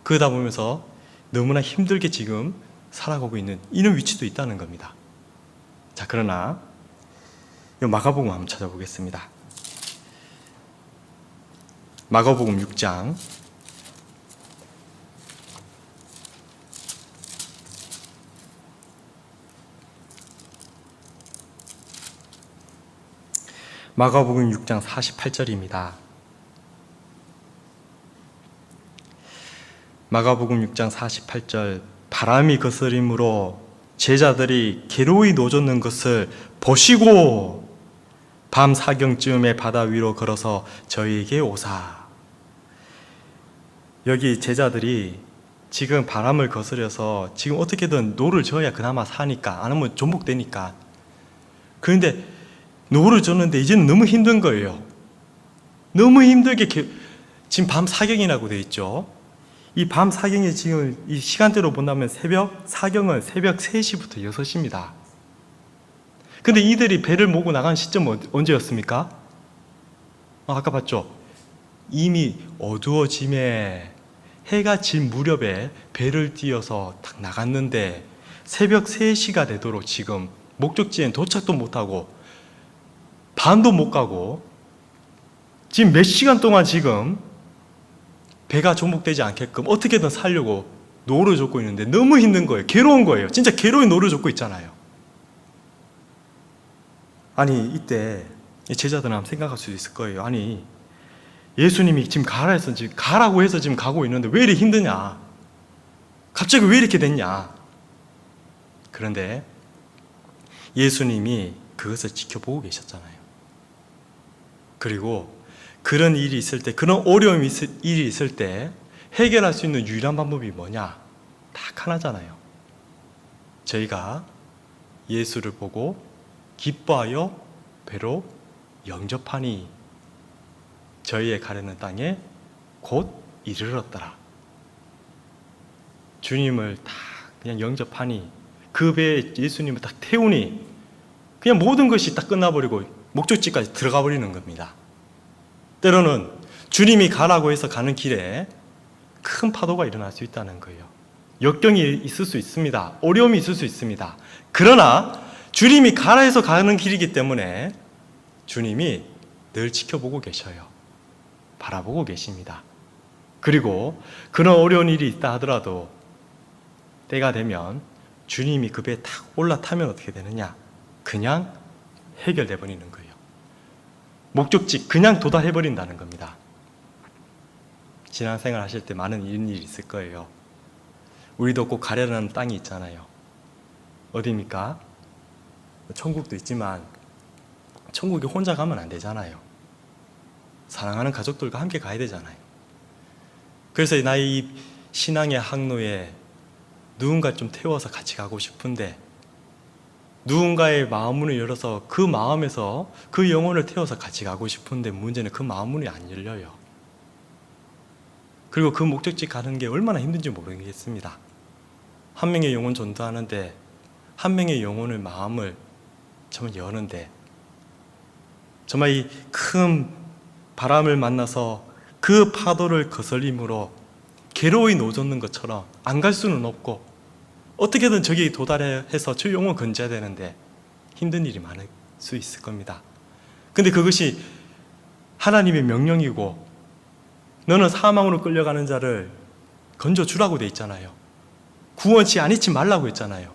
그러다 보면서 너무나 힘들게 지금 살아가고 있는 이런 위치도 있다는 겁니다. 자, 그러나 이 마가복음 한번 찾아보겠습니다. 마가복음 6장 마가복음 6장 48절입니다. 마가복음 6장 48절 바람이 거스림으로 제자들이 괴로이 노젓는 것을 보시고 밤 사경쯤에 바다 위로 걸어서 저희에게 오사. 여기 제자들이 지금 바람을 거스려서 지금 어떻게든 노를 져야 그나마 사니까, 안 하면 존복되니까. 그런데 노를 졌는데 이제는 너무 힘든 거예요. 너무 힘들게 지금 밤 사경이라고 되어 있죠. 이 밤 사경이 지금 이 시간대로 본다면 사경은 새벽 3시부터 6시입니다. 근데 이들이 배를 몰고 나간 시점은 언제였습니까? 아까 봤죠? 이미 어두워짐에 해가 질 무렵에 배를 띄어서 딱 나갔는데 새벽 3시가 되도록 지금 목적지엔 도착도 못하고 반도 못 가고 지금 몇 시간 동안 지금 배가 종목되지 않게끔 어떻게든 살려고 노를 젓고 있는데 너무 힘든 거예요. 괴로운 거예요. 진짜 괴로운 노를 젓고 있잖아요. 아니, 이때 제자들은 한번 생각할 수도 있을 거예요. 아니, 예수님이 지금 가라고 해서 지금 가고 있는데 왜 이렇게 힘드냐? 갑자기 왜 이렇게 됐냐? 그런데 예수님이 그것을 지켜보고 계셨잖아요. 그리고 그런 일이 있을 때, 그런 어려움이 일이 있을 때 해결할 수 있는 유일한 방법이 뭐냐? 딱 하나잖아요. 저희가 예수를 보고 기뻐하여 배로 영접하니 저희의 가려는 땅에 곧 이르렀더라. 주님을 다 그냥 영접하니, 그 배에 예수님을 딱 태우니 그냥 모든 것이 딱 끝나버리고 목적지까지 들어가 버리는 겁니다. 때로는 주님이 가라고 해서 가는 길에 큰 파도가 일어날 수 있다는 거예요. 역경이 있을 수 있습니다. 어려움이 있을 수 있습니다. 그러나 주님이 가라 해서 가는 길이기 때문에 주님이 늘 지켜보고 계셔요. 바라보고 계십니다. 그리고 그런 어려운 일이 있다 하더라도 때가 되면 주님이 그 배에 탁 올라타면 어떻게 되느냐? 그냥 해결돼 버리는 거예요. 목적지 그냥 도달해 버린다는 겁니다. 신앙생활 하실 때 많은 이런 일이 있을 거예요. 우리도 꼭 가려는 땅이 있잖아요. 어디입니까? 천국도 있지만 천국에 혼자 가면 안 되잖아요. 사랑하는 가족들과 함께 가야 되잖아요. 그래서 나의 신앙의 항로에 누군가 좀 태워서 같이 가고 싶은데, 누군가의 마음문을 열어서 그 마음에서 그 영혼을 태워서 같이 가고 싶은데, 문제는 그 마음문이 안 열려요. 그리고 그 목적지 가는 게 얼마나 힘든지 모르겠습니다. 한 명의 영혼 전도하는데, 한 명의 영혼을 마음을 정말 여는데, 정말 이 큰 바람을 만나서 그 파도를 거슬림으로 괴로이 노젓는 것처럼 안 갈 수는 없고, 어떻게든 저기 도달해서 저 영혼 건져야 되는데 힘든 일이 많을 수 있을 겁니다. 근데 그것이 하나님의 명령이고, 너는 사망으로 끌려가는 자를 건져주라고 돼 있잖아요. 구원치 아니치 말라고 했잖아요.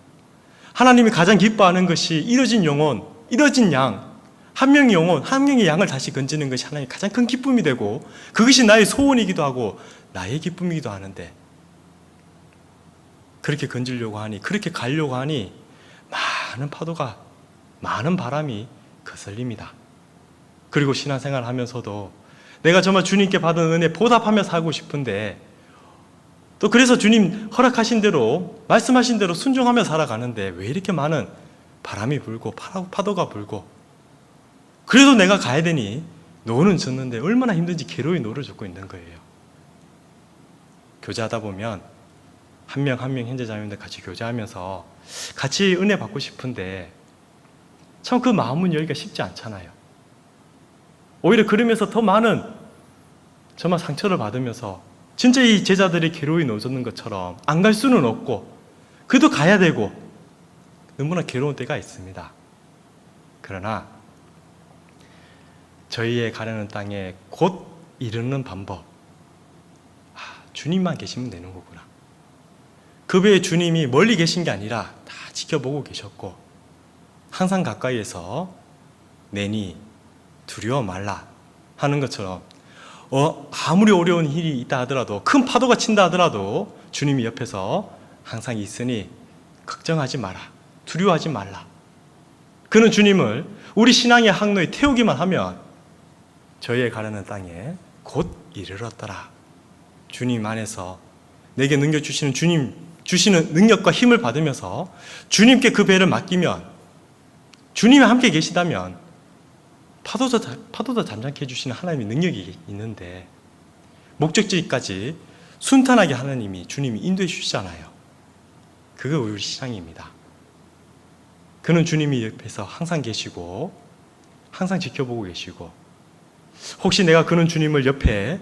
하나님이 가장 기뻐하는 것이 잃어진 영혼, 잃어진 양, 한 명의 영혼, 한 명의 양을 다시 건지는 것이 하나님의 가장 큰 기쁨이 되고, 그것이 나의 소원이기도 하고 나의 기쁨이기도 하는데, 그렇게 건지려고 하니, 그렇게 가려고 하니 많은 파도가, 많은 바람이 거슬립니다. 그리고 신앙생활 하면서도 내가 정말 주님께 받은 은혜 보답하며 살고 싶은데, 또 그래서 주님 허락하신 대로, 말씀하신 대로 순종하며 살아가는데 왜 이렇게 많은 바람이 불고 파도가 불고, 그래도 내가 가야 되니 노는 졌는데 얼마나 힘든지 괴로이 노를 젓고 있는 거예요. 교제하다 보면 한 명 한 명 형제자매들 같이 교제하면서 같이 은혜 받고 싶은데 참 그 마음은 열기가 쉽지 않잖아요. 오히려 그러면서 더 많은 정말 상처를 받으면서 진짜 이 제자들이 괴로이 노젓는 것처럼 안 갈 수는 없고, 그래도 가야 되고 너무나 괴로운 때가 있습니다. 그러나 저희의 가려는 땅에 곧 이르는 방법, 주님만 계시면 되는 거구나. 그 외에 주님이 멀리 계신 게 아니라 다 지켜보고 계셨고, 항상 가까이에서 내니 두려워 말라 하는 것처럼, 아무리 어려운 일이 있다 하더라도, 큰 파도가 친다 하더라도 주님이 옆에서 항상 있으니 걱정하지 마라, 두려워하지 말라. 그는 주님을 우리 신앙의 항로에 태우기만 하면 저희의 가려는 땅에 곧 이르렀더라. 주님 안에서 내게 능력 주시는 주님 주시는 능력과 힘을 받으면서 주님께 그 배를 맡기면, 주님이 함께 계시다면 파도도 잠잠케 해주시는 하나님의 능력이 있는데, 목적지까지 순탄하게 하나님이 주님이 인도해 주시잖아요. 그거 우리 신앙입니다. 그는 주님이 옆에서 항상 계시고 항상 지켜보고 계시고, 혹시 내가 그는 주님을 옆에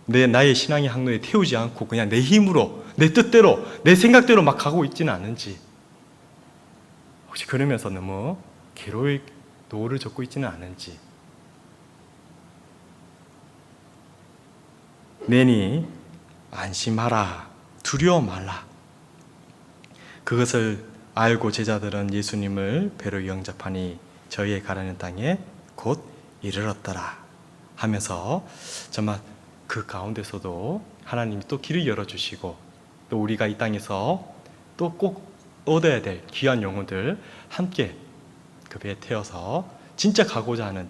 나의 신앙의 항로에 태우지 않고 그냥 내 힘으로, 내 뜻대로, 내 생각대로 막 가고 있지는 않은지, 혹시 그러면서 너무 괴로울 노를 젓고 있지는 않은지. 내니 안심하라, 두려워 말라. 그것을 알고 제자들은 예수님을 배로 영접하니 저희의 가라는 땅에 곧 이르렀더라 하면서, 정말 그 가운데서도 하나님이 또 길을 열어주시고, 또 우리가 이 땅에서 또 꼭 얻어야 될 귀한 영혼들 함께 그 배에 태워서 진짜 가고자 하는,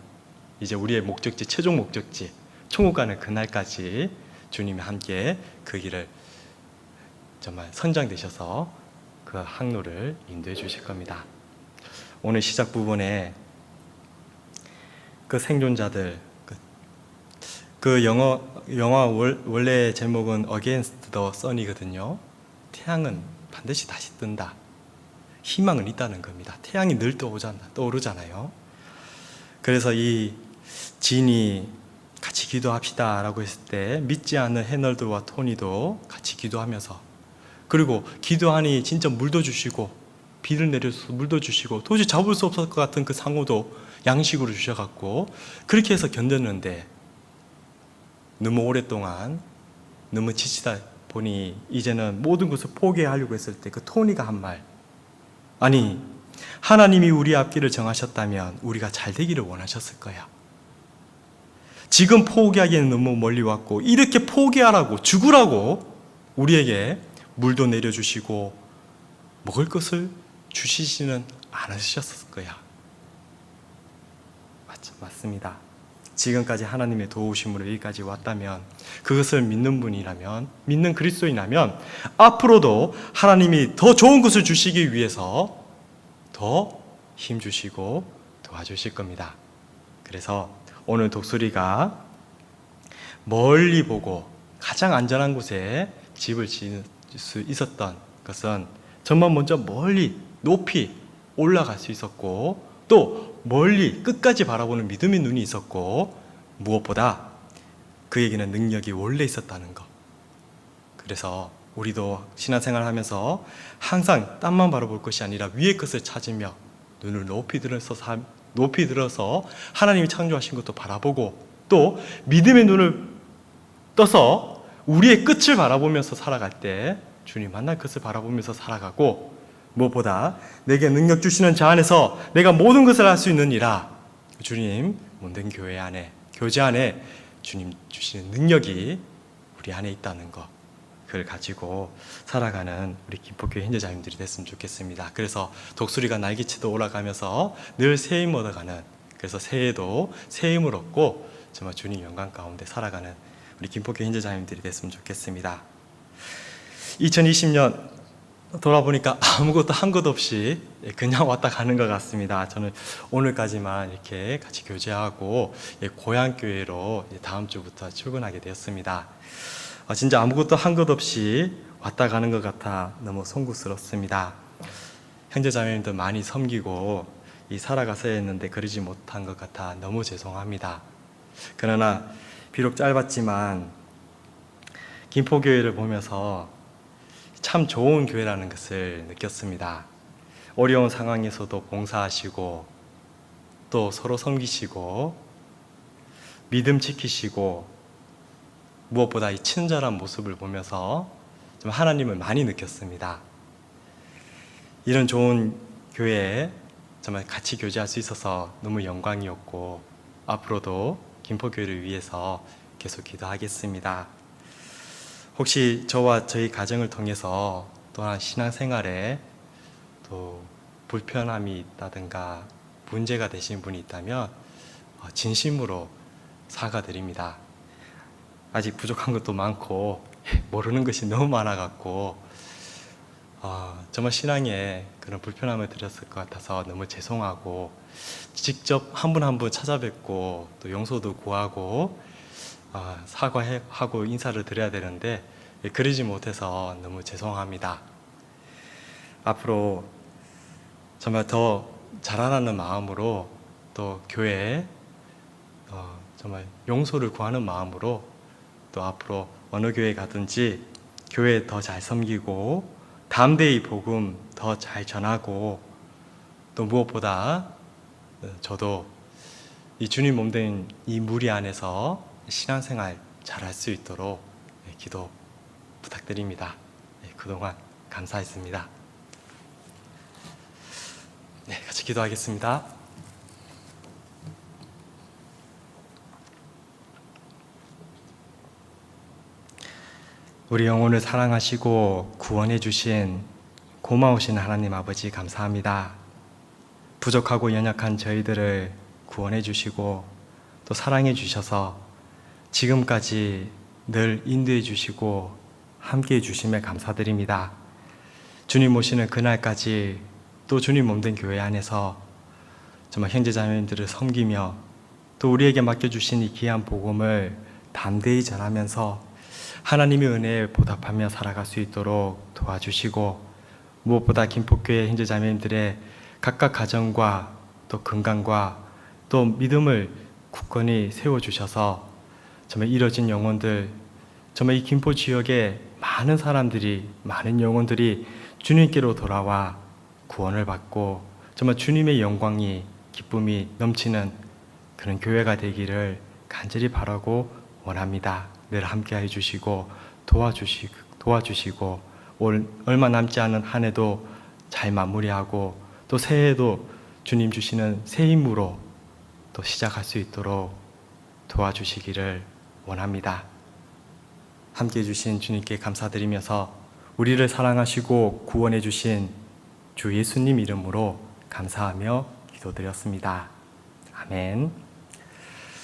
이제 우리의 목적지, 최종 목적지 천국 가는 그날까지 주님이 함께 그 길을 정말 선장되셔서 그 항로를 인도해 주실 겁니다. 오늘 시작 부분에 그 생존자들, 그 영화 원래 제목은 Against the Sun이거든요. 태양은 반드시 다시 뜬다. 희망은 있다는 겁니다. 태양이 늘 떠오르잖아요. 그래서 이 진이 같이 기도합시다 라고 했을 때 믿지 않는 해널드와 토니도 같이 기도하면서, 그리고 기도하니 진짜 물도 주시고 비를 내려서 물도 주시고 도저히 잡을 수 없을 것 같은 그 상어도 양식으로 주셔갖고 그렇게 해서 견뎠는데, 너무 오랫동안 너무 지치다 보니 이제는 모든 것을 포기하려고 했을 때 그 토니가 한 말, 아니 하나님이 우리 앞길을 정하셨다면 우리가 잘 되기를 원하셨을 거야. 지금 포기하기에는 너무 멀리 왔고, 이렇게 포기하라고, 죽으라고 우리에게 물도 내려주시고 먹을 것을 주시지는 않으셨을 거야. 맞습니다. 지금까지 하나님의 도우심으로 여기까지 왔다면, 그것을 믿는 분이라면, 믿는 그리스도인이라면 앞으로도 하나님이 더 좋은 것을 주시기 위해서 더 힘주시고 도와주실 겁니다. 그래서 오늘 독수리가 멀리 보고 가장 안전한 곳에 집을 지을 수 있었던 것은 정말 먼저 멀리 높이 올라갈 수 있었고, 또 멀리 끝까지 바라보는 믿음의 눈이 있었고, 무엇보다 그에게는 능력이 원래 있었다는 것. 그래서 우리도 신앙생활 하면서 항상 땅만 바라볼 것이 아니라 위의 것을 찾으며 눈을 높이 들어서 하나님이 창조하신 것도 바라보고, 또 믿음의 눈을 떠서 우리의 끝을 바라보면서 살아갈 때 주님 만날 것을 바라보면서 살아가고, 무엇보다 내게 능력 주시는 자 안에서 내가 모든 것을 할 수 있느니라. 주님 몸된 교제 안에 주님 주시는 능력이 우리 안에 있다는 것, 그걸 가지고 살아가는 우리 김포교회 현대자님들이 됐으면 좋겠습니다. 그래서 독수리가 날개치도 올라가면서 늘 새 힘 얻어가는, 그래서 새해도 새 힘을 얻고 정말 주님 영광 가운데 살아가는 우리 김포교회 현대자님들이 됐으면 좋겠습니다. 2020년 돌아보니까 아무것도 한 것 없이 그냥 왔다 가는 것 같습니다. 저는 오늘까지만 이렇게 같이 교제하고 고향교회로 다음 주부터 출근하게 되었습니다. 진짜 아무것도 한 것 없이 왔다 가는 것 같아 너무 송구스럽습니다. 형제자매님들 많이 섬기고 살아가서야 했는데 그러지 못한 것 같아 너무 죄송합니다. 그러나 비록 짧았지만 김포교회를 보면서 참 좋은 교회라는 것을 느꼈습니다. 어려운 상황에서도 봉사하시고, 또 서로 섬기시고, 믿음 지키시고, 무엇보다 이 친절한 모습을 보면서 좀 하나님을 많이 느꼈습니다. 이런 좋은 교회에 정말 같이 교제할 수 있어서 너무 영광이었고, 앞으로도 김포교회를 위해서 계속 기도하겠습니다. 혹시 저와 저희 가정을 통해서 또한 신앙생활에 또 불편함이 있다든가 문제가 되신 분이 있다면 진심으로 사과드립니다. 아직 부족한 것도 많고 모르는 것이 너무 많아갖고 정말 신앙에 그런 불편함을 드렸을 것 같아서 너무 죄송하고 직접 한 분 한 분 찾아뵙고 또 용서도 구하고 사과하고 인사를 드려야 되는데 그러지 못해서 너무 죄송합니다. 앞으로 정말 더 자라나는 마음으로 또 교회에 정말 용서를 구하는 마음으로 또 앞으로 어느 교회 가든지 교회 더 잘 섬기고 담대히 복음 더 잘 전하고 또 무엇보다 저도 이 주님 몸된 이 무리 안에서 신앙생활 잘할 수 있도록 기도 부탁드립니다. 그동안 감사했습니다. 네, 같이 기도하겠습니다. 우리 영혼을 사랑하시고 구원해 주신 고마우신 하나님 아버지 감사합니다. 부족하고 연약한 저희들을 구원해 주시고 또 사랑해 주셔서 지금까지 늘 인도해 주시고 함께 해 주심에 감사드립니다. 주님 오시는 그날까지 또 주님 몸된 교회 안에서 정말 형제자매님들을 섬기며 또 우리에게 맡겨주신 이 귀한 복음을 담대히 전하면서 하나님의 은혜에 보답하며 살아갈 수 있도록 도와주시고 무엇보다 김포교회 형제자매님들의 각각 가정과 또 건강과 또 믿음을 굳건히 세워주셔서 정말 잃어진 영혼들, 정말 이 김포 지역에 많은 사람들이, 많은 영혼들이 주님께로 돌아와 구원을 받고 정말 주님의 영광이, 기쁨이 넘치는 그런 교회가 되기를 간절히 바라고 원합니다. 늘 함께해 주시고 도와주시고 얼마 남지 않은 한 해도 잘 마무리하고 또 새해도 주님 주시는 새 힘으로 또 시작할 수 있도록 도와주시기를 원합니다. 함께해 주신 주님께 감사드리면서 우리를 사랑하시고 구원해 주신 주 예수님 이름으로 감사하며 기도드렸습니다. 아멘.